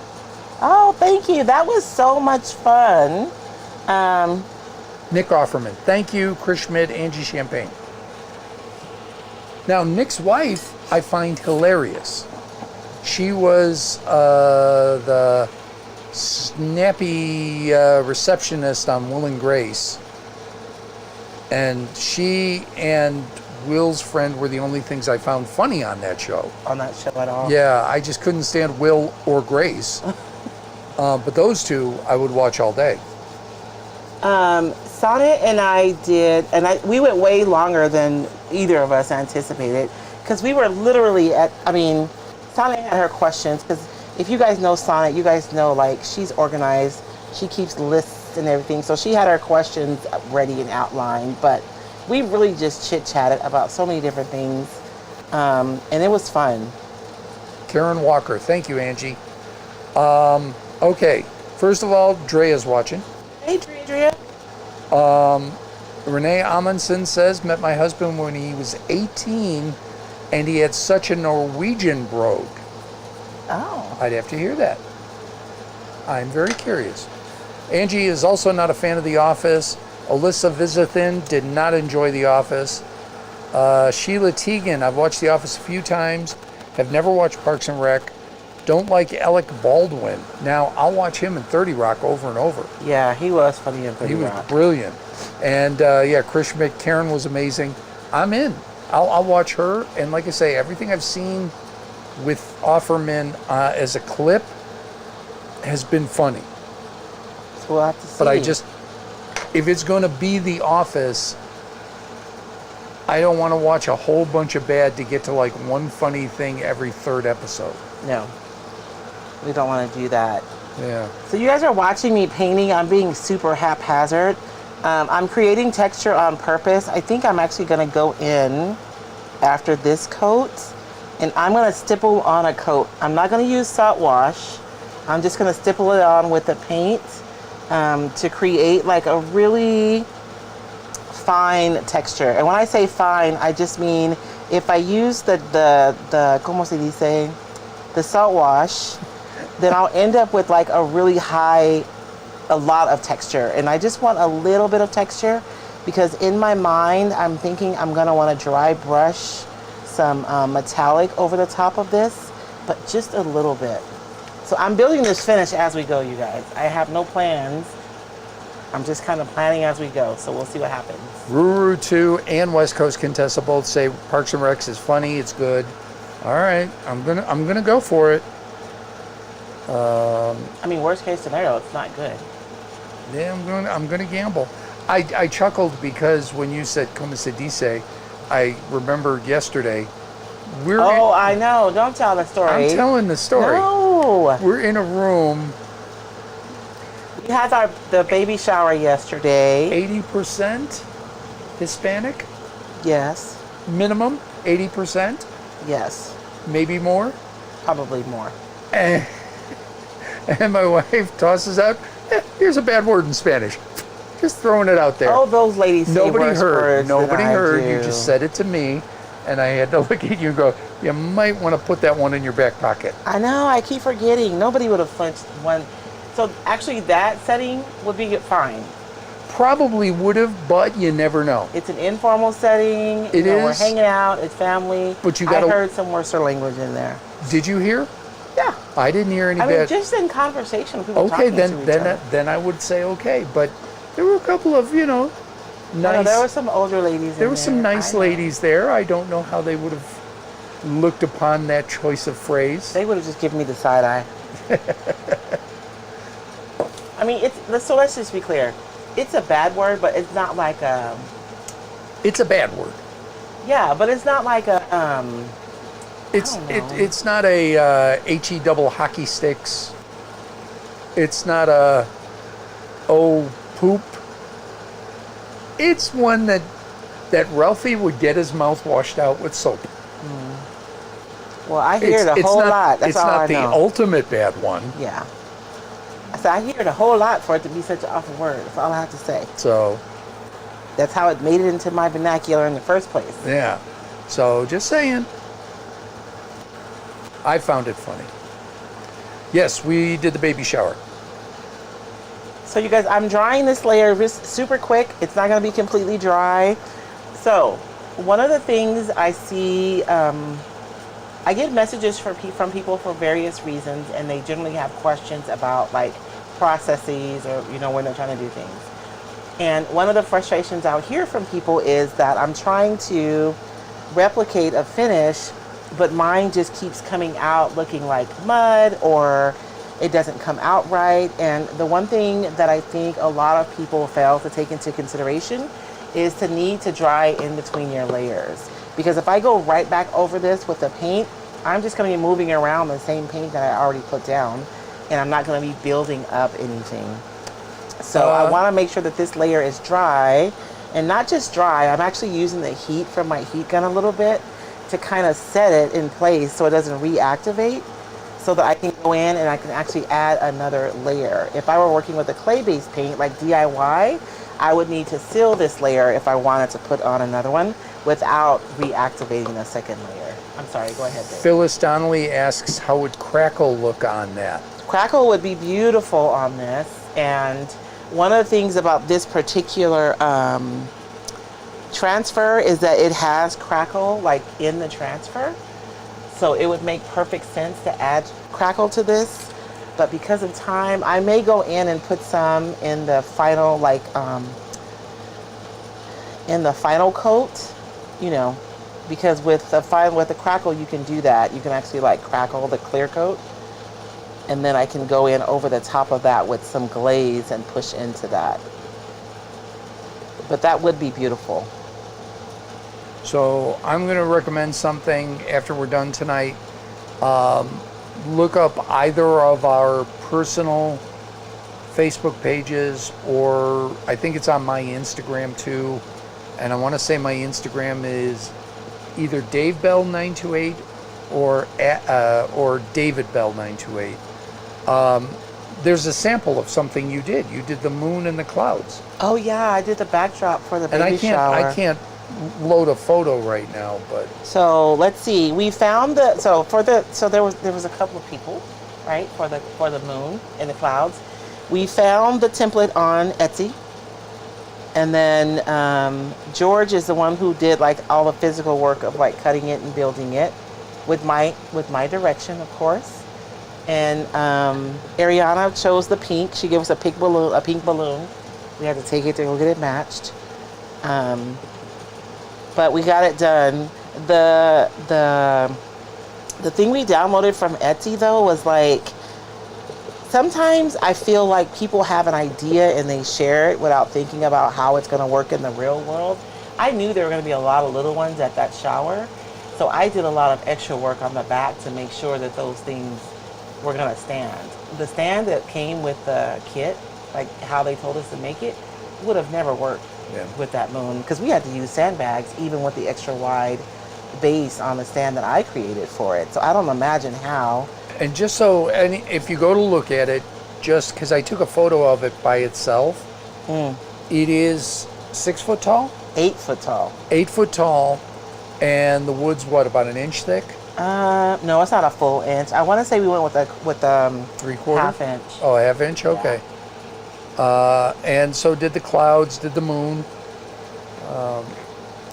Oh, thank you. That was so much fun. Nick Offerman, thank you. Chris Schmidt, Angie Champagne. Now, Nick's wife, I find hilarious. She was the snappy receptionist on Will and Grace. And she and Will's friend were the only things I found funny on that show. On that show at all? Yeah, I just couldn't stand Will or Grace. But those two, I would watch all day. Sonnet and I did, and we went way longer than either of us anticipated, because we were literally Sonnet had her questions, because if you guys know Sonnet, you guys know, like, she's organized, she keeps lists and everything, so she had her questions ready and outlined, but we really just chit-chatted about so many different things, and it was fun. Karen Walker, thank you, Angie. Okay, first of all, Drea's watching. Hey, Drea. Renee Amundsen says, met my husband when he was 18 and he had such a Norwegian brogue. Oh. I'd have to hear that. I'm very curious. Angie is also not a fan of The Office. Alyssa Visithin did not enjoy The Office. Sheila Teagan, I've watched The Office a few times, have never watched Parks and Rec. Don't like Alec Baldwin. Now, I'll watch him in 30 Rock over and over. Yeah, he was funny in 30 Rock. He was brilliant. And Chris Schmidt, Karen was amazing. I'm in. I'll watch her. And like I say, everything I've seen with Offerman as a clip has been funny. So we'll have to see. But if it's going to be The Office, I don't want to watch a whole bunch of bad to get to like one funny thing every third episode. No. We don't want to do that. Yeah. So you guys are watching me painting. I'm being super haphazard. I'm creating texture on purpose. I think I'm actually going to go in after this coat, and I'm going to stipple on a coat. I'm not going to use salt wash. I'm just going to stipple it on with the paint to create like a really fine texture. And when I say fine, I just mean if I use the ¿cómo se dice? The salt wash, then I'll end up with like a really a lot of texture. And I just want a little bit of texture because in my mind, I'm thinking I'm gonna want to dry brush some metallic over the top of this, but just a little bit. So I'm building this finish as we go, you guys. I have no plans. I'm just kind of planning as we go, so we'll see what happens. Ruru 2 and West Coast Contessa both say Parks and Rec is funny, it's good. All right, I'm gonna go for it. Worst case scenario, it's not good. Yeah, I'm gonna gamble. I chuckled because when you said "Como se dice," I remembered yesterday. I know. Don't tell the story. I'm telling the story. No. We're in a room. We had the baby shower yesterday. 80% Hispanic. Yes. Minimum 80%. Yes. Maybe more. Probably more. And my wife tosses out, here's a bad word in Spanish. Just throwing it out there. Oh, those ladies say worse words Nobody than I heard. do. You just said it to me. and I had to look at you and go, you might want to put that one in your back pocket. I know, I keep forgetting. Nobody would have flinched one. So actually that setting would be fine. Probably would have, but you never know. It's an informal setting. It is. We're hanging out. It's family. But you gotta. I heard some worser language in there. Did you hear? Yeah. I didn't hear any I mean, bad. just in conversation, people Okay, talking to each other. then I would say okay. But there were a couple of nice. No, there were some older ladies. There were some nice ladies there. I don't know how they would have looked upon that choice of phrase. They would have just given me the side eye. I mean, so let's just be clear. It's a bad word, but it's not like a. It's a bad word. Yeah, but it's not like a. It's not a HE double hockey sticks. It's not a poop. It's one that Ralphie would get his mouth washed out with soap. Well, I hear it a whole lot. That's all I know. It's not the ultimate bad one. Yeah. So I hear it a whole lot for it to be such an awful word. That's all I have to say. So. That's how it made it into my vernacular in the first place. Yeah. So just saying. I found it funny. Yes, we did the baby shower. So you guys, I'm drying this layer just super quick. It's not going to be completely dry. So one of the things I see, I get messages from people for various reasons, and they generally have questions about like processes or when they're trying to do things. And one of the frustrations I'll hear from people is that I'm trying to replicate a finish, but mine just keeps coming out looking like mud, or it doesn't come out right. And the one thing that I think a lot of people fail to take into consideration is to need to dry in between your layers. Because if I go right back over this with the paint, I'm just going to be moving around the same paint that I already put down, and I'm not going to be building up anything. So I want to make sure that this layer is dry, and not just dry. I'm actually using the heat from my heat gun a little bit to kind of set it in place so it doesn't reactivate, so that I can go in and I can actually add another layer. If I were working with a clay-based paint like DIY, I would need to seal this layer if I wanted to put on another one without reactivating the second layer. I'm sorry, go ahead, Dave. Phyllis Donnelly asks, how would crackle look on that? Crackle would be beautiful on this, and one of the things about this particular transfer is that it has crackle like in the transfer, so it would make perfect sense to add crackle to this. But because of time, I may go in and put some in the final, in the final coat, because with the crackle you can do that. You can actually like crackle the clear coat, and then I can go in over the top of that with some glaze and push into that. But that would be beautiful. So I'm going to recommend something after we're done tonight. Look up either of our personal Facebook pages, or I think it's on my Instagram too. And I want to say my Instagram is either Dave Bell 928 or David Bell 928. There's a sample of something you did. You did the moon and the clouds. Oh yeah, I did the backdrop for the baby shower. I can't load a photo right now, but so let's see. We found there was a couple of people, right, for the moon and the clouds. We found the template on Etsy, and then George is the one who did like all the physical work of like cutting it and building it with my direction, of course. And Ariana chose the pink. She gave us a pink balloon. We had to take it to go get it matched. But we got it done. The thing we downloaded from Etsy though was like, sometimes I feel like people have an idea and they share it without thinking about how it's going to work in the real world. I knew there were going to be a lot of little ones at that shower, so I did a lot of extra work on the back to make sure that those things were going to stand. The stand that came with the kit, like how they told us to make it, would have never worked with that moon, because we had to use sandbags even with the extra wide base on the stand that I created for it. So I don't imagine how. And just so, if you go to look at it, just because I took a photo of it by itself, it is 6 foot tall? 8 foot tall. 8 foot tall, And the wood's what, about an inch thick? No, it's not a full inch. I want to say we went with 3/4? half inch. Oh, a half inch? Okay. And so did the clouds, did the moon.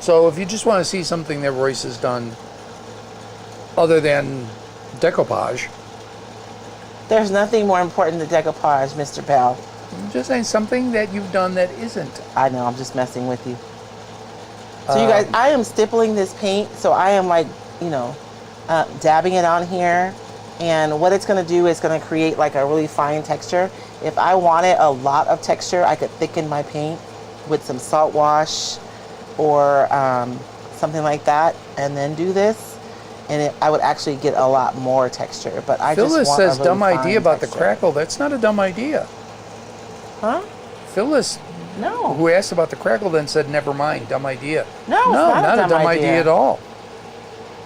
So if you just want to see something that Royce has done other than decoupage, There's nothing more important than decoupage, Mr. Bell. I'm just saying something that you've done that isn't. I know, I'm just messing with you. So you guys, I am stippling this paint, so I am like, dabbing it on here. And what it's gonna do is gonna create like a really fine texture. If I wanted a lot of texture, I could thicken my paint with some salt wash or something like that, and then do this. And I would actually get a lot more texture. But I Phyllis just want says a really dumb fine idea about texture. the crackle. That's not a dumb idea. Huh? Phyllis, No. who asked about the crackle, then said, "Never mind, dumb idea." No, it's not a dumb idea at all.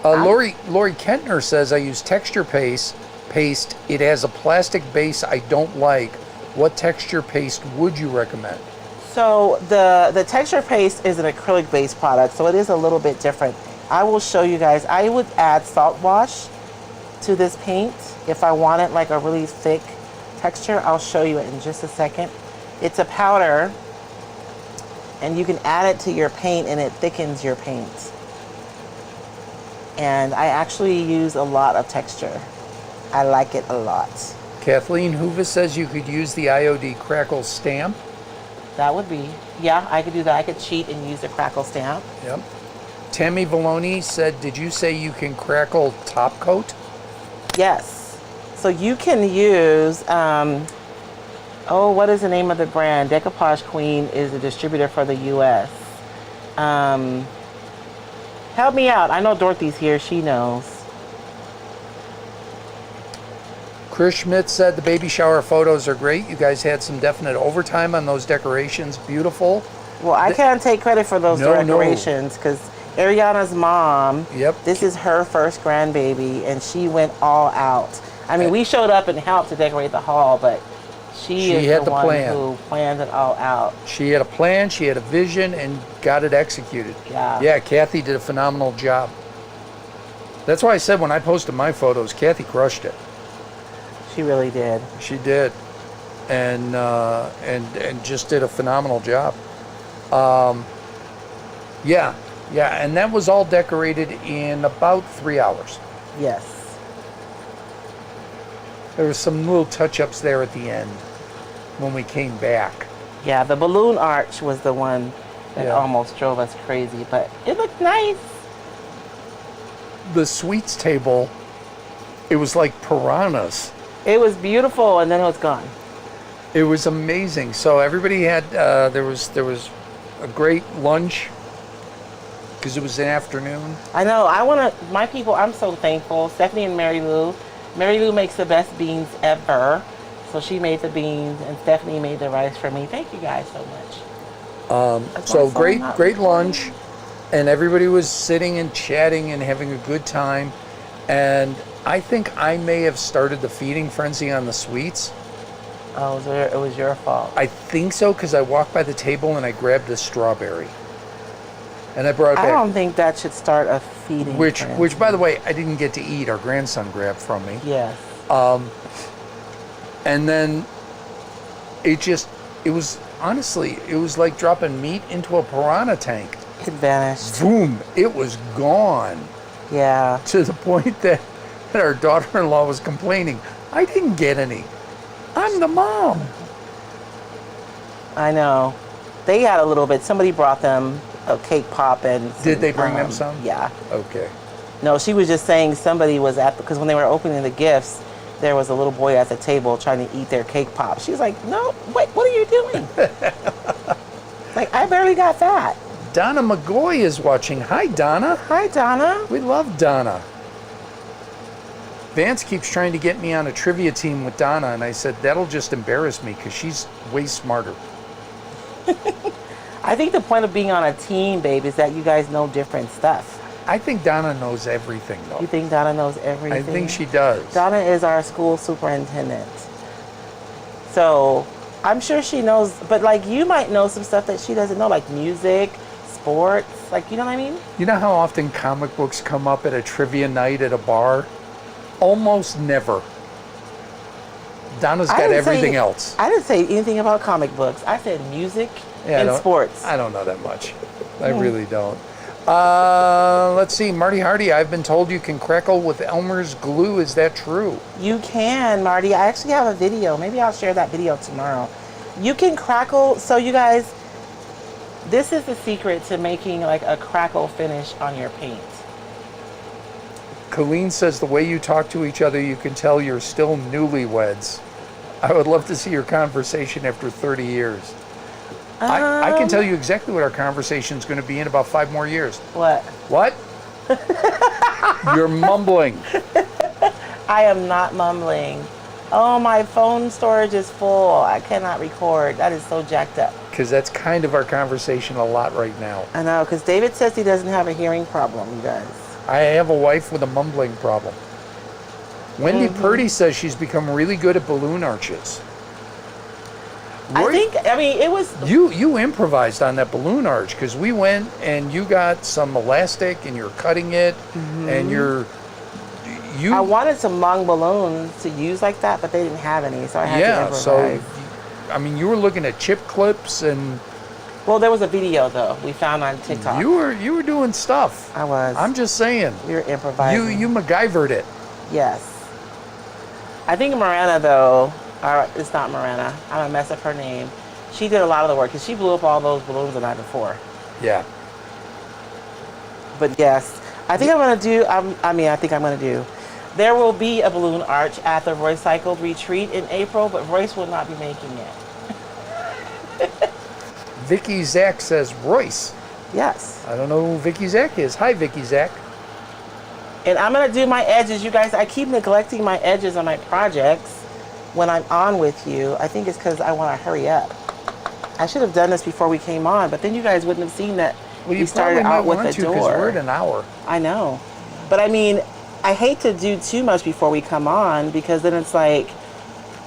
Lori Kentner says, "I use texture paste. It has a plastic base I don't like. What texture paste would you recommend?" So the texture paste is an acrylic based product, so it is a little bit different. I will show you guys. I would add salt wash to this paint if I wanted like a really thick texture. I'll show you it in just a second. It's a powder, and you can add it to your paint and it thickens your paint. And I actually use a lot of texture. I like it a lot. Kathleen Hoover says you could use the IOD crackle stamp. That would be, yeah, I could do that. I could cheat and use the crackle stamp. Yep. Tammy Valoni said, "Did you say you can crackle top coat?" Yes. So you can use, what is the name of the brand? Decoupage Queen is the distributor for the U.S. Help me out. I know Dorothy's here. She knows. Chris Schmidt said the baby shower photos are great. You guys had some definite overtime on those decorations. Beautiful. Well, I can't take credit for those decorations because Ariana's mom, this is her first grandbaby, and she went all out. I mean, we showed up and helped to decorate the hall, but she is the one who planned it all out. She had a plan, she had a vision, and got it executed. Yeah. Yeah, Kathy did a phenomenal job. That's why I said when I posted my photos, Kathy crushed it. She really did. She did, and just did a phenomenal job. Yeah, and that was all decorated in about 3 hours. Yes. There was some little touch-ups there at the end when we came back. Yeah, the balloon arch was the one that almost drove us crazy, but it looked nice. The sweets table, it was like piranhas. It was beautiful, and then it was gone. It was amazing. So everybody had there was a great lunch because it was an afternoon. I know. My people. I'm so thankful. Stephanie and Mary Lou. Mary Lou makes the best beans ever. So she made the beans, and Stephanie made the rice for me. Thank you guys so much. So great lunch, and everybody was sitting and chatting and having a good time. And I think I may have started the feeding frenzy on the sweets. Oh, it was your fault. I think so, because I walked by the table and I grabbed a strawberry. And I brought it back. I don't think that should start a feeding frenzy. Which, by the way, I didn't get to eat. Our grandson grabbed from me. Yes. And then it was like dropping meat into a piranha tank. It vanished. Boom, it was gone. Yeah. To the point that our daughter-in-law was complaining, "I didn't get any. I'm the mom." I know. They had a little bit. Somebody brought them a cake pop and Did they bring them some? Yeah. Okay. No, she was just saying somebody was because when they were opening the gifts, there was a little boy at the table trying to eat their cake pop. She's like, "No, wait, what are you doing?" Like, I barely got that. Donna McGoy is watching. Hi, Donna. Hi, Donna. We love Donna. Vance keeps trying to get me on a trivia team with Donna, and I said, that'll just embarrass me because she's way smarter. I think the point of being on a team, babe, is that you guys know different stuff. I think Donna knows everything, though. You think Donna knows everything? I think she does. Donna is our school superintendent. So I'm sure she knows, but like you might know some stuff that she doesn't know, like music, sports. Like, you know what I mean? You know how often comic books come up at a trivia night at a bar? Almost never. Donna's got everything else. I didn't say anything about comic books. I said music and sports. I don't know that much. I really don't. Let's see. Marty Hardy, I've been told you can crackle with Elmer's glue. Is that true? You can, Marty. I actually have a video. Maybe I'll share that video tomorrow. You can crackle. So you guys, this is the secret to making like a crackle finish on your paint. Colleen says the way you talk to each other, you can tell you're still newlyweds. I would love to see your conversation after 30 years. I can tell you exactly what our conversation is going to be in about 5 more years. What? What? You're mumbling. I am not mumbling. Oh, my phone storage is full. I cannot record. That is so jacked up. Because that's kind of our conversation a lot right now. I know, because David says he doesn't have a hearing problem, you guys. I have a wife with a mumbling problem. Wendy Purdy says she's become really good at balloon arches. It was... You improvised on that balloon arch, because we went and you got some elastic and you're cutting it and I wanted some long balloons to use like that, but they didn't have any, so I had to improvise. So, I mean, you were looking at chip clips and... Well, there was a video, though, we found on TikTok. You were doing stuff. I was. I'm just saying. We were improvising. You MacGyvered it. Yes. I think Miranda, though, it's not Miranda. I'm going to mess up her name. She did a lot of the work, because she blew up all those balloons the night before. Yeah. But yes, I think I'm going to do. There will be a balloon arch at the Roycycled retreat in April, but Royce will not be making it. Vicky Zach says Royce. Yes. I don't know who Vicky Zach is. Hi, Vicky Zach. And I'm going to do my edges. You guys, I keep neglecting my edges on my projects when I'm on with you. I think it's because I want to hurry up. I should have done this before we came on, but then you guys wouldn't have seen that we started out with a door. We're at an hour. I know. But I mean, I hate to do too much before we come on, because then it's like,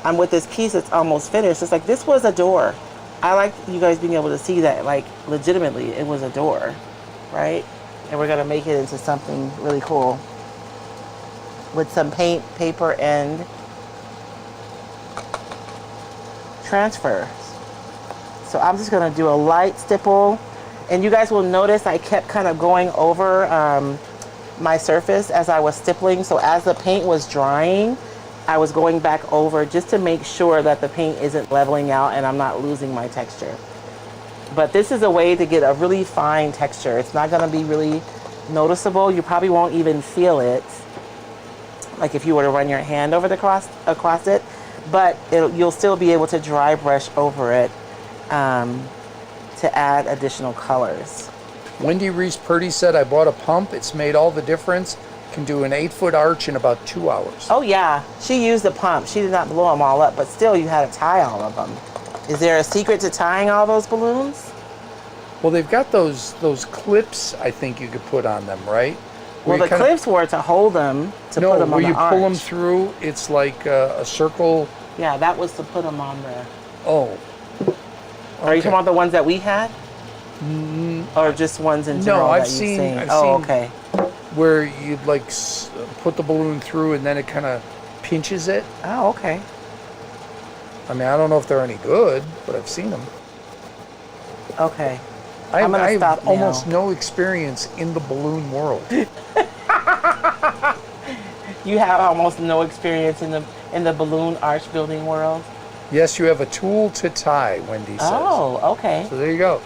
I'm with this piece that's almost finished. It's like, this was a door. I like you guys being able to see that, like, legitimately, it was a door, right? And we're gonna make it into something really cool with some paint, paper, and transfers. So I'm just gonna do a light stipple, and you guys will notice I kept kind of going over my surface as I was stippling. So as the paint was drying, I was going back over just to make sure that the paint isn't leveling out and I'm not losing my texture. But this is a way to get a really fine texture. It's not gonna be really noticeable. You probably won't even feel it, like if you were to run your hand over across it, but you'll still be able to dry brush over it to add additional colors. Wendy Reese Purdy said, I bought a pump. It's made all the difference. Can do an 8-foot arch in about 2 hours. Oh yeah, she used the pump. She did not blow them all up, but still you had to tie all of them. Is there a secret to tying all those balloons? Well, they've got those clips, I think you could put on them, right? Well, the clips were to hold them, to put them on the arch. No, where you pull them through, it's like a circle. Yeah, that was to put them on there. Oh. Okay. Are you talking about the ones that we had? Or just ones in general? No, I've seen. Okay. Where you'd like put the balloon through and then it kind of pinches it. Oh, okay. I mean, I don't know if they're any good, but I've seen them. Okay. I have almost no experience in the balloon world. You have almost no experience in the balloon arch building world? Yes, you have a tool to tie, Wendy says. Oh, okay. So there you go.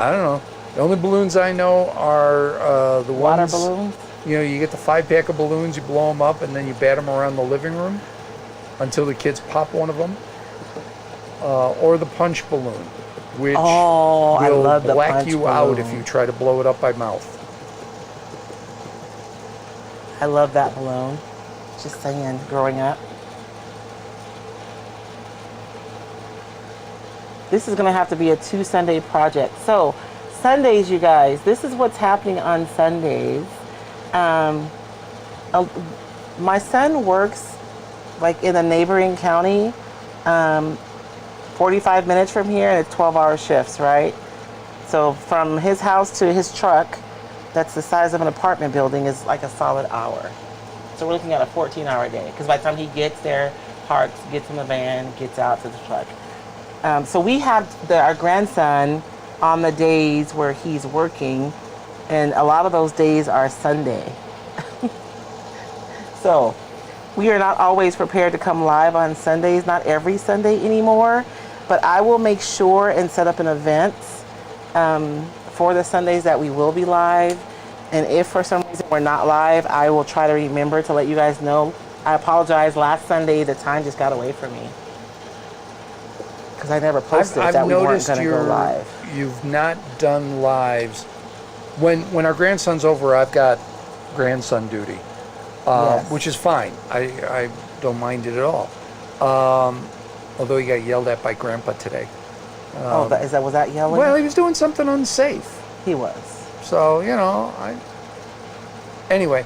I don't know. The only balloons I know are the water ones... balloons? You know, you get the 5-pack of balloons, you blow them up, and then you bat them around the living room until the kids pop one of them. Or the punch balloon, which will black you out if you try to blow it up by mouth. I love that balloon. Just saying, growing up. This is gonna have to be a 2-Sunday project. So, Sundays, you guys, this is what's happening on Sundays. My son works like in a neighboring county, 45 minutes from here, and it's 12-hour shifts, right? So from his house to his truck, that's the size of an apartment building, is like a solid hour. So we're looking at a 14-hour day, because by the time he gets there, parks, gets in the van, gets out to the truck. So we have our grandson on the days where he's working, and a lot of those days are Sunday. So we are not always prepared to come live on Sundays, not every Sunday anymore, but I will make sure and set up an event for the Sundays that we will be live. And if for some reason we're not live, I will try to remember to let you guys know. I apologize, last Sunday the time just got away from me, because I never posted that we weren't going to go live. You've not done lives. When our grandson's over, I've got grandson duty, Yes. which is fine. I don't mind it at all. Although he got yelled at by Grandpa today. Was that yelling? Well, he was doing something unsafe. He was. So, anyway,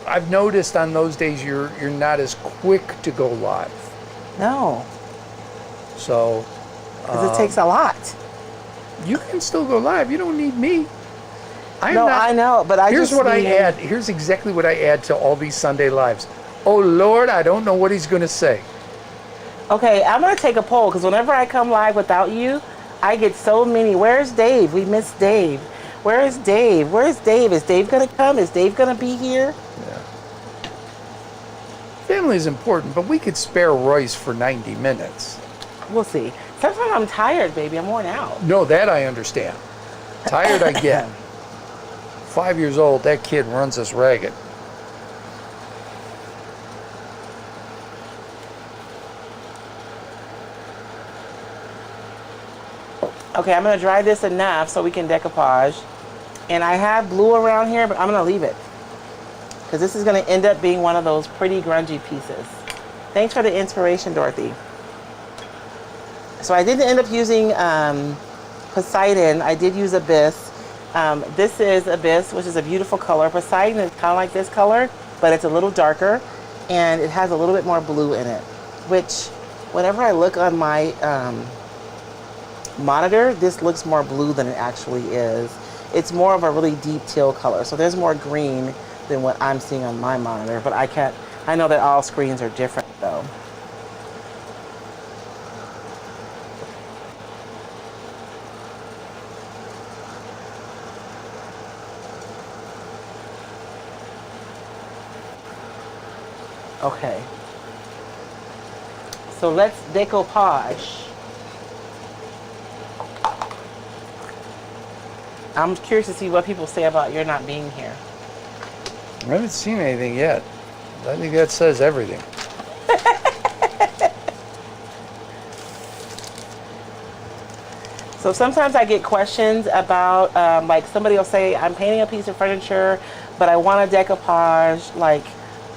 I've noticed on those days you're not as quick to go live. No, So, because it takes a lot. you can still go live. You don't need me. I know, but Here's exactly what I add to all these Sunday lives. Oh, Lord, I don't know what he's going to say. Okay, I'm going to take a poll, because whenever I come live without you, I get so many. Where's Dave? We miss Dave. Where is Dave? Where's Dave? Is Dave going to come? Is Dave going to be here? Yeah. Family is important, but we could spare Royce for 90 minutes. We'll see. Sometimes I'm tired, baby. I'm worn out. No, that I understand. Tired I get. 5 years old, that kid runs us ragged. Okay, I'm going to dry this enough so we can decoupage. And I have blue around here, but I'm going to leave it, because this is going to end up being one of those pretty grungy pieces. Thanks for the inspiration, Dorothy. So I didn't end up using Poseidon. I did use Abyss. This is Abyss, which is a beautiful color. Poseidon is kind of like this color, but it's a little darker, and it has a little bit more blue in it, which whenever I look on my monitor, this looks more blue than it actually is. It's more of a really deep teal color, so there's more green than what I'm seeing on my monitor, but I know that all screens are different though. Okay, so let's decoupage. I'm curious to see what people say about your not being here. I haven't seen anything yet. I think that says everything. So sometimes I get questions about, like somebody will say, I'm painting a piece of furniture, but I want a decoupage. Like,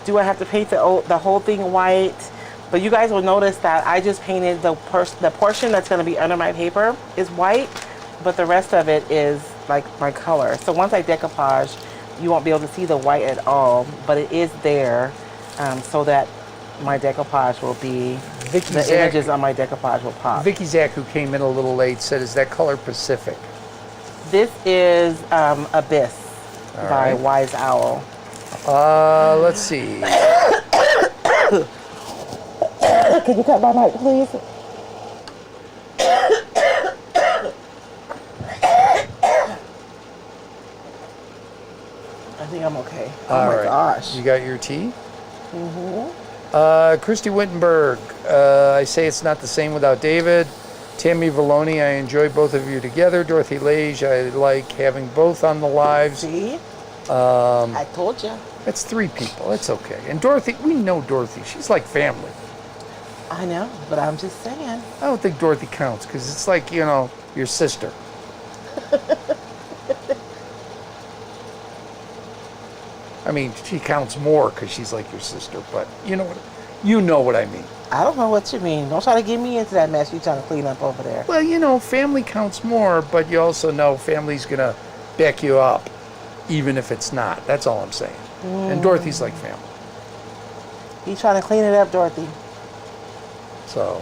do I have to paint the whole thing white? But you guys will notice that I just painted the portion that's going to be under my paper is white, but the rest of it is like my color. So once I decoupage, you won't be able to see the white at all, but it is there, so that my decoupage will be, images on my decoupage will pop. Vicky Zach, who came in a little late, said, is that color Pacific? This is Abyss by Wise Owl. Let's see. Could you cut my mic, please? I think I'm okay. Oh my gosh. You got your tea? Mm-hmm. Christy Wittenberg. I say it's not the same without David. Tammy Valloni, I enjoy both of you together. Dorothy Lage, I like having both on the lives. See? I told you. That's 3 people. It's okay. And Dorothy, we know Dorothy. She's like family. I know, but I'm just saying. I don't think Dorothy counts, because it's like, your sister. I mean, she counts more because she's like your sister, but you know what I mean. I don't know what you mean. Don't try to get me into that mess you're trying to clean up over there. Well, family counts more, but you also know family's going to back you up, even if it's not. That's all I'm saying. And Dorothy's like family. You trying to clean it up, Dorothy? So,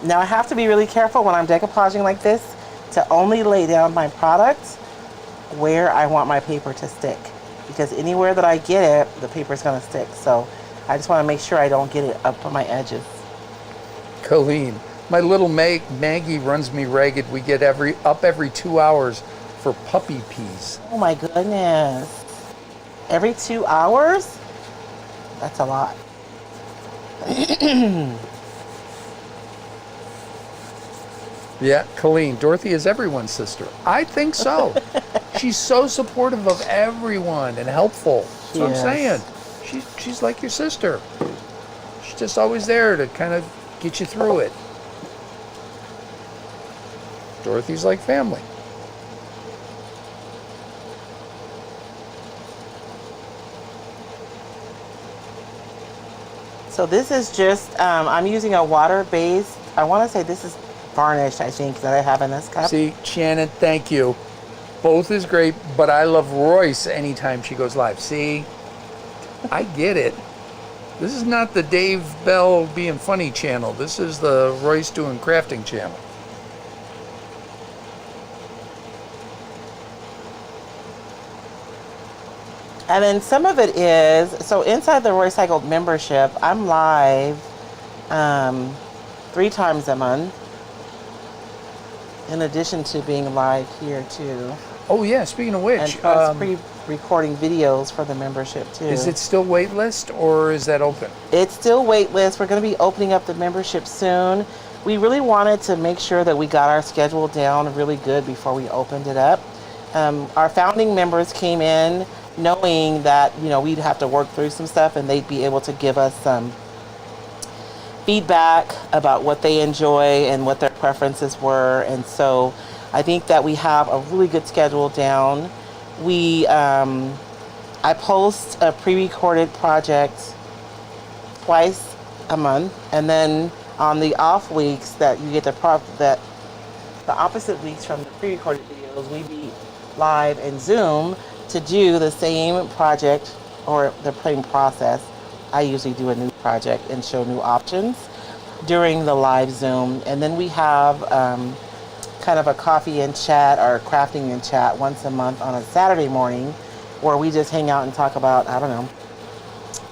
Now I have to be really careful when I'm decoupaging like this to only lay down my product where I want my paper to stick, because anywhere that I get it, the paper is going to stick. So I just want to make sure I don't get it up on my edges. Colleen, my little Maggie runs me ragged. We get every 2 hours for puppy peas. Oh my goodness. Every 2 hours? That's a lot. Yeah, Colleen, Dorothy is everyone's sister. I think so. She's so supportive of everyone and helpful. That's what I'm saying. She's like your sister. She's just always there to kind of get you through it. Dorothy's like family. So this is just, I'm using a water-based, I want to say this is varnish, I think, that I have in this cup. See, Shannon, thank you. Both is great, but I love Royce anytime she goes live. See, I get it. This is not the Dave Bell being funny channel. This is the Royce doing crafting channel. And then some of it is, so inside the Roycycled membership, I'm live 3 times a month, in addition to being live here too. Oh yeah, speaking of which, And plus pre-recording videos for the membership too. is it still waitlist or is that open? It's still waitlist. We're going to be opening up the membership soon. We really wanted to make sure that we got our schedule down really good before we opened it up. Our founding members came in knowing that, you know, we'd have to work through some stuff and they'd be able to give us some feedback about what they enjoy and what their preferences were. And so I think that we have a really good schedule down. I post a pre-recorded project twice a month, and then on the off weeks that you get the opposite weeks from the pre-recorded videos, we be live in Zoom to do the same project or the same process. I usually do a new project and show new options during the live Zoom. And then we have kind of a coffee and chat or crafting and chat once a month on a Saturday morning where we just hang out and talk about, I don't know,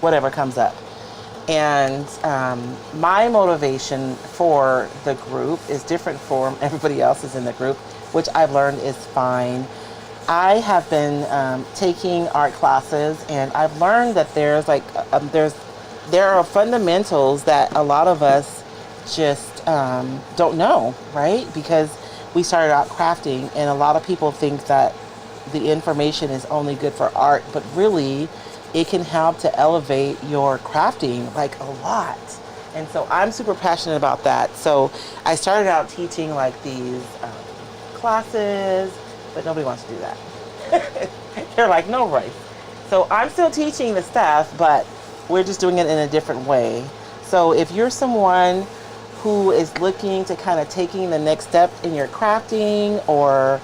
whatever comes up. And my motivation for the group is different from everybody else's in the group, which I've learned is fine. I have been taking art classes, and I've learned that there's like there are fundamentals that a lot of us just don't know, right? Because we started out crafting, and a lot of people think that the information is only good for art, but really it can help to elevate your crafting like a lot. And so I'm super passionate about that. So I started out teaching like these classes, but nobody wants to do that. They're like, no, Royce. So I'm still teaching the stuff, but we're just doing it in a different way. So if you're someone who is looking to kind of taking the next step in your crafting, or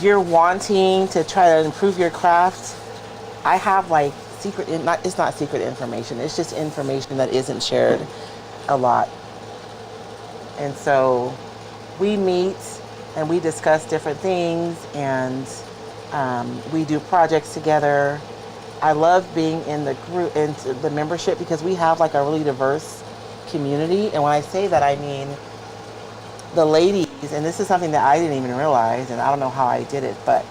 you're wanting to try to improve your craft, I have like it's not secret information, it's just information that isn't shared a lot. And so we meet and we discuss different things, and we do projects together. I love being in the group, into the membership, because we have like a really diverse community. And when I say that, I mean the ladies, and this is something that I didn't even realize, and I don't know how I did it, but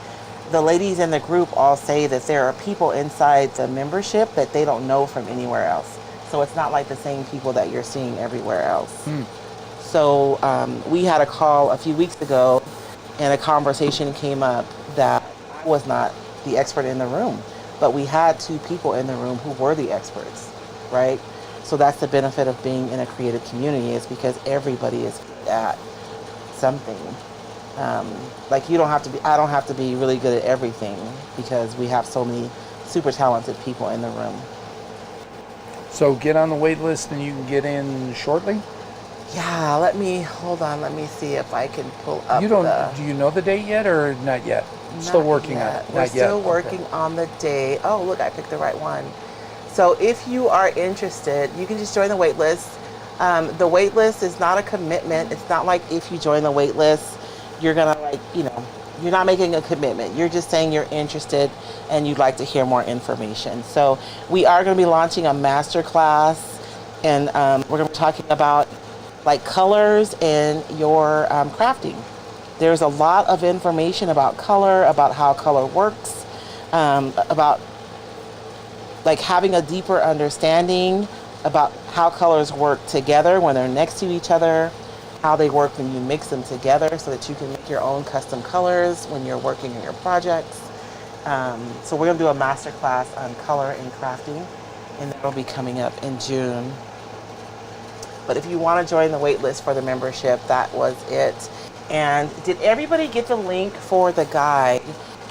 the ladies in the group all say that there are people inside the membership that they don't know from anywhere else. So it's not like the same people that you're seeing everywhere else. So we had a call a few weeks ago, and a conversation came up that I was not the expert in the room, but we had 2 people in the room who were the experts, right? So that's the benefit of being in a creative community, is because everybody is good at something. Like I don't have to be really good at everything, because we have so many super talented people in the room. So get on the wait list and you can get in shortly? Yeah, let me see if I can pull up. Do you know the date yet or not yet? Still working on it. We're still working on the date. Oh, look, I picked the right one. So if you are interested, you can just join the wait list. The wait list is not a commitment. It's not like if you join the wait list, you're gonna like, you're not making a commitment. You're just saying you're interested and you'd like to hear more information. So we are gonna be launching a master class, and we're gonna be talking about like colors in your crafting. There's a lot of information about color, about how color works, about like having a deeper understanding about how colors work together when they're next to each other, how they work when you mix them together so that you can make your own custom colors when you're working on your projects. So we're gonna do a master class on color and crafting, and that'll be coming up in June. But if you want to join the wait list for the membership, that was it. And did everybody get the link for the guide?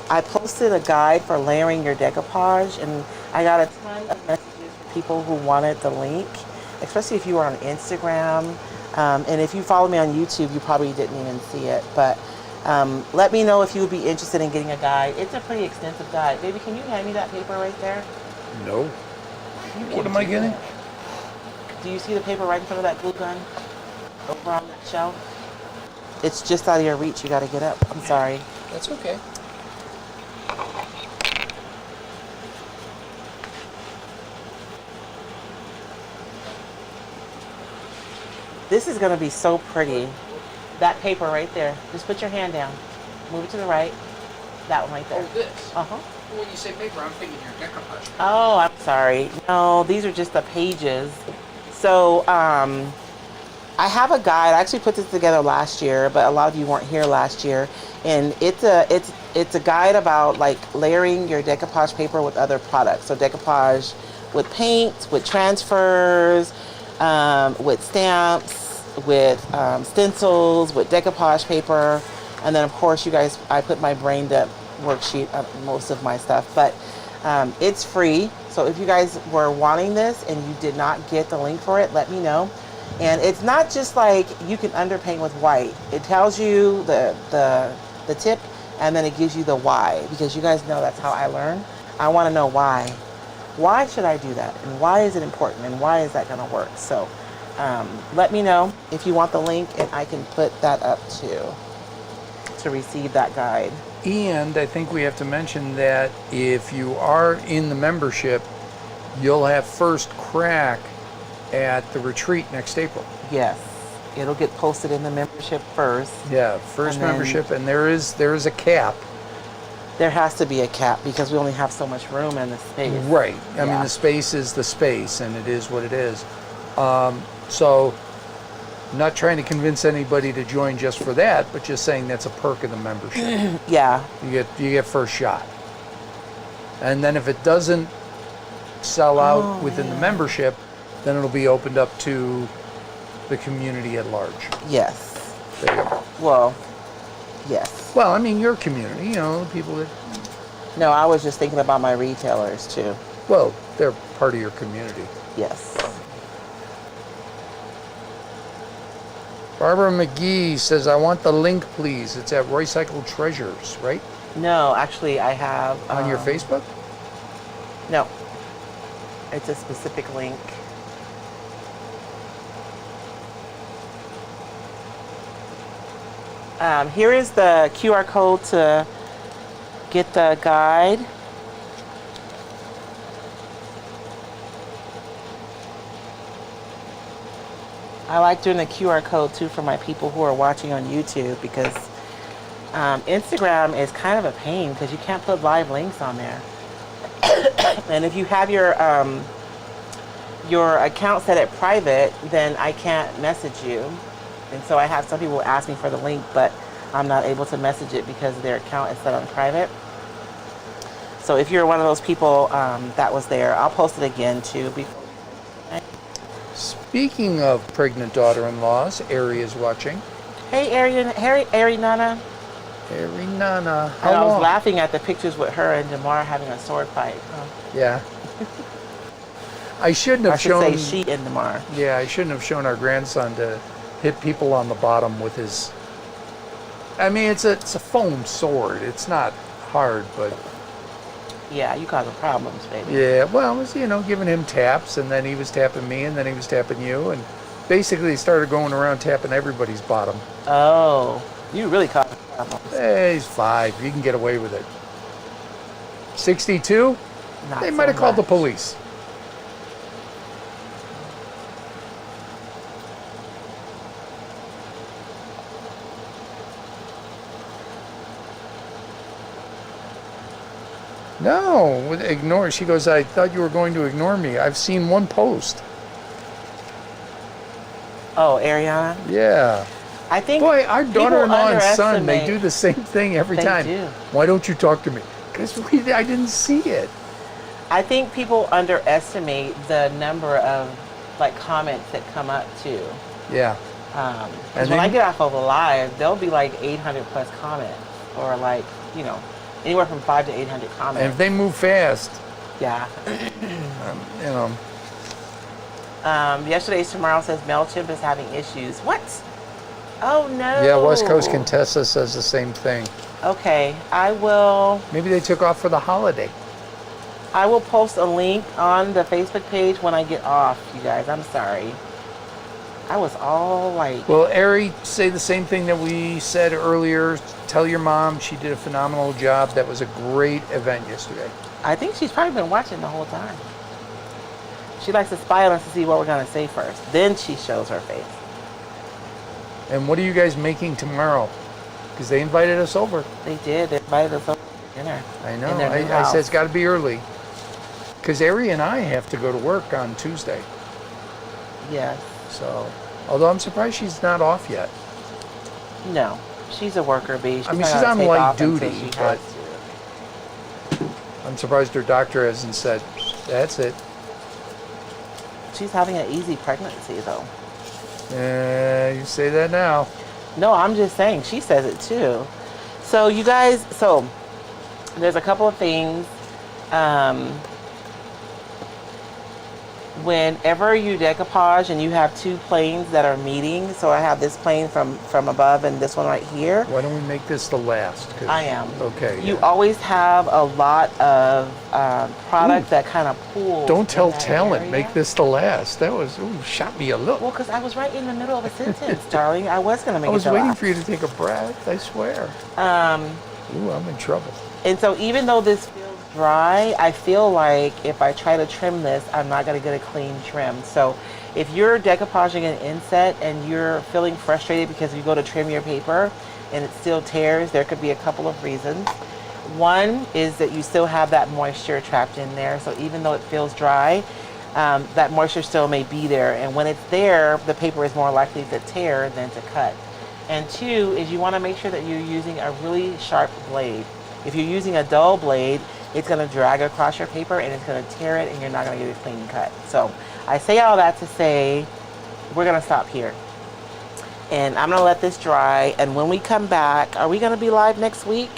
I posted a guide for layering your decoupage, and I got a ton of messages from people who wanted the link, especially if you were on Instagram. And if you follow me on YouTube, you probably didn't even see it. But let me know if you would be interested in getting a guide. It's a pretty extensive guide. Baby, can you hand me that paper right there? No. What am I getting? Do you see the paper right in front of that glue gun? Over on that shelf? It's just out of your reach. You got to get up. I'm sorry. That's okay. This is going to be so pretty. That paper right there. Just put your hand down. Move it to the right. That one right there. Oh, this? Uh-huh. Well, when you say paper, I'm thinking your decoupage. Oh, I'm sorry. No, these are just the pages. So, I have a guide. I actually put this together last year, but a lot of you weren't here last year. And it's a guide about like layering your decoupage paper with other products. So decoupage with paint, with transfers, with stamps, with stencils, with decoupage paper. And then of course, you guys, I put my brain dump worksheet on most of my stuff, but it's free. So if you guys were wanting this and you did not get the link for it, let me know. And it's not just like you can underpaint with white. It tells you the tip, and then it gives you the why, because you guys know that's how I learn. I want to know why. Why should I do that? And why is it important? And why is that going to work? So let me know if you want the link, and I can put that up too to receive that guide. And I think we have to mention that if you are in the membership, you'll have first crack at the retreat next April. Yes, it'll get posted in the membership first. Yeah, first membership, and there is a cap. There has to be a cap because we only have so much room in the space. Right. I mean, the space is the space, and it is what it is. So, not trying to convince anybody to join just for that, but just saying that's a perk of the membership. Yeah. You get first shot, and then if it doesn't sell out within the membership, then it'll be opened up to the community at large. Yes. There you go. Well, yes. Well, I mean, your community, people that... No, I was just thinking about my retailers too. Well, they're part of your community. Yes. Barbara McGee says, I want the link, please. It's at Roycycled Treasures, right? No, actually, I have... On your Facebook? No. It's a specific link. Here is the QR code to get the guide. I like doing the QR code too for my people who are watching on YouTube, because Instagram is kind of a pain because you can't put live links on there. And if you have your account set at private, then I can't message you. And so I have some people ask me for the link, but I'm not able to message it because their account is set on private. So if you're one of those people that was there, I'll post it again too. Speaking of pregnant daughter-in-laws, Ari is watching. Hey, Ari Nana. Ari Nana. I was laughing at the pictures with her and Jamar having a sword fight. Huh? Yeah. I shouldn't have shown... I should say she and Jamar. Yeah, I shouldn't have shown our grandson to hit people on the bottom with his... I mean, it's a foam sword. It's not hard, but... Yeah, you causing problems, baby. Yeah, well, it was, giving him taps, and then he was tapping me, and then he was tapping you, and basically he started going around tapping everybody's bottom. Oh, you really causing problems. Hey, he's 5. You can get away with it. 62? Not They so might have called the much. police. No, ignore. She goes, I thought you were going to ignore me. I've seen one post. Oh, Ariana? Yeah. I think Boy, our people daughter-in-law and son, they underestimate- do the same thing every They time. do. Why don't you talk to me? Because I didn't see it. I think people underestimate the number of like comments that come up too. Yeah. Because And when then- I get off of a live, there'll be like 800 plus comments, or like anywhere from 5 to 800 And comments. if they move fast, Yeah. you know. Yesterday's Tomorrow says MailChimp is having issues. What? Oh no. Yeah, West Coast Contessa says the same thing. Okay, I will Maybe they took off for the holiday. post a link on the Facebook page when I get off, you guys. I'm sorry. I was all like, Well, Ari, say the same thing that we said earlier. Tell your mom she did a phenomenal job. That was a great event yesterday. I think she's probably been watching the whole time. She likes to spy on us to see what we're going to say first. Then she shows her face. And what are you guys making tomorrow? Because they invited us over. They did. They invited us over to dinner. I know. In their new I house. said it's got to be early. Because Ari and I have to go to work on Tuesday. Yes. So, although I'm surprised she's not off yet. No. She's a worker bee. I mean, not she's gonna on take light off until duty, she but- has to. I'm surprised her doctor hasn't said, that's it. She's having an easy pregnancy, though. You say that now. No, I'm just saying. She says it too. So, you guys, there's a couple of things. Whenever you decoupage and you have two planes that are meeting, so I have this plane from above and this one right here. Why don't we make this the last? 'Cause- I am. Okay. You yeah. always have a lot of product that kind of pools. Don't in tell that talent. area. Make this the last. That was, shot me a look. Well, because I was right in the middle of a sentence, darling. I was going to make I was it the waiting last. for you to take a breath, I swear. Ooh, I'm in trouble. And so even though this feels dry, I feel like if I try to trim this, I'm not going to get a clean trim. So if you're decoupaging an inset and you're feeling frustrated because you go to trim your paper and it still tears, there could be a couple of reasons. One is that you still have that moisture trapped in there. So even though it feels dry, that moisture still may be there. And when it's there, the paper is more likely to tear than to cut. And two is you want to make sure that you're using a really sharp blade. If you're using a dull blade, it's going to drag across your paper and it's going to tear it and you're not going to get a clean cut. So I say all that to say we're going to stop here. And I'm going to let this dry. And when we come back, are we going to be live next week?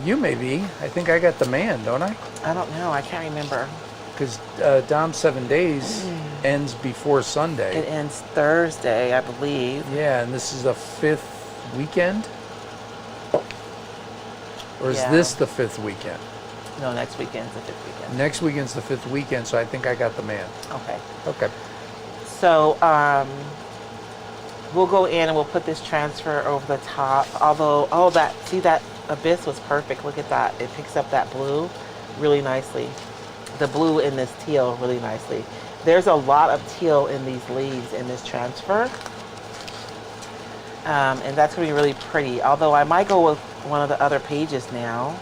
You may be. I think I got the man, don't I? I don't know. I can't remember. Because Dom's 7 days ends before Sunday. It ends Thursday, I believe. Yeah, and this is the 5th weekend? Or is Yeah. this the 5th weekend? No, next weekend's the 5th weekend. Next weekend's the 5th weekend, so I think I got the man. Okay. Okay. So we'll go in and we'll put this transfer over the top. Although, see that abyss was perfect. Look at that. It picks up that blue really nicely. The blue in this teal really nicely. There's a lot of teal in these leaves in this transfer. And that's going to be really pretty. Although I might go with one of the other pages now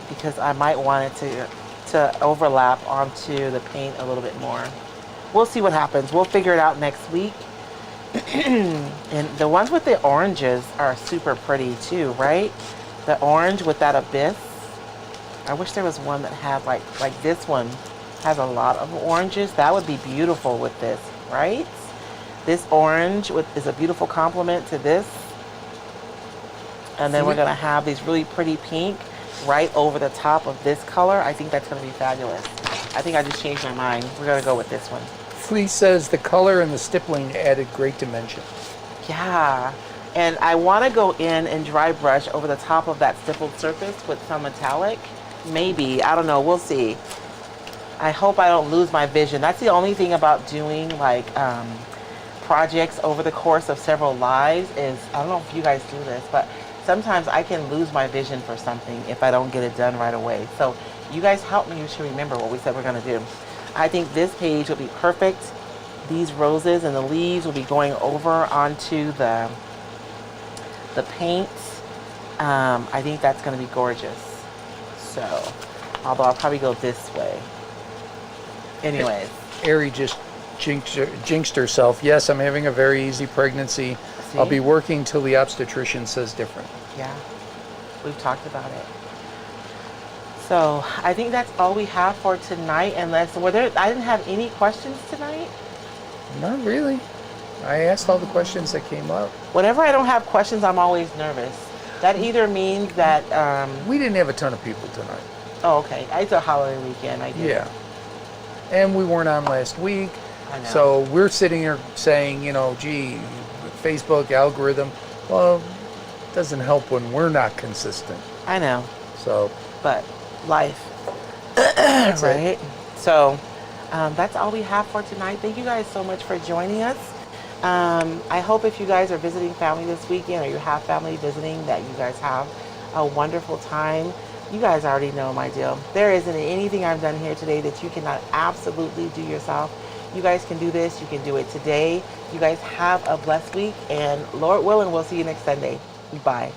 because I might want it to overlap onto the paint a little bit more. We'll see what happens. We'll figure it out next week. And the ones with the oranges are super pretty too, right? The orange with that abyss. I wish there was one that had like this one has a lot of oranges. That would be beautiful with this, right? This orange is a beautiful complement to this. And then we're going to have these really pretty pink right over the top of this color. I think that's going to be fabulous. I think I just changed my mind. We're going to go with this one. Flea says the color and the stippling added great dimension. Yeah. And I want to go in and dry brush over the top of that stippled surface with some metallic maybe. I don't know. We'll see. I hope I don't lose my vision. That's the only thing about doing like projects over the course of several lives is, I don't know if you guys do this, but sometimes I can lose my vision for something if I don't get it done right away. So you guys help me to remember what we said we're going to do. I think this page will be perfect. These roses and the leaves will be going over onto the paint. I think that's going to be gorgeous. So, although I'll probably go this way. Anyways. Ari just jinxed herself. Yes, I'm having a very easy pregnancy. See? I'll be working till the obstetrician says different. Yeah, we've talked about it. So I think that's all we have for tonight. Unless I didn't have any questions tonight. Not really. I asked all the questions that came up. Whenever I don't have questions, I'm always nervous. That either means that we didn't have a ton of people tonight. Oh, okay. It's a holiday weekend. I did. Yeah. And we weren't on last week. I know. So we're sitting here saying, gee, Facebook algorithm. Well, it doesn't help when we're not consistent. I know. So. But life. That's right? So that's all we have for tonight. Thank you guys so much for joining us. I hope if you guys are visiting family this weekend or you have family visiting that you guys have a wonderful time. You guys already know my deal. There isn't anything I've done here today that you cannot absolutely do yourself. You guys can do this. You can do it today. You guys have a blessed week. And Lord willing, we'll see you next Sunday. Bye.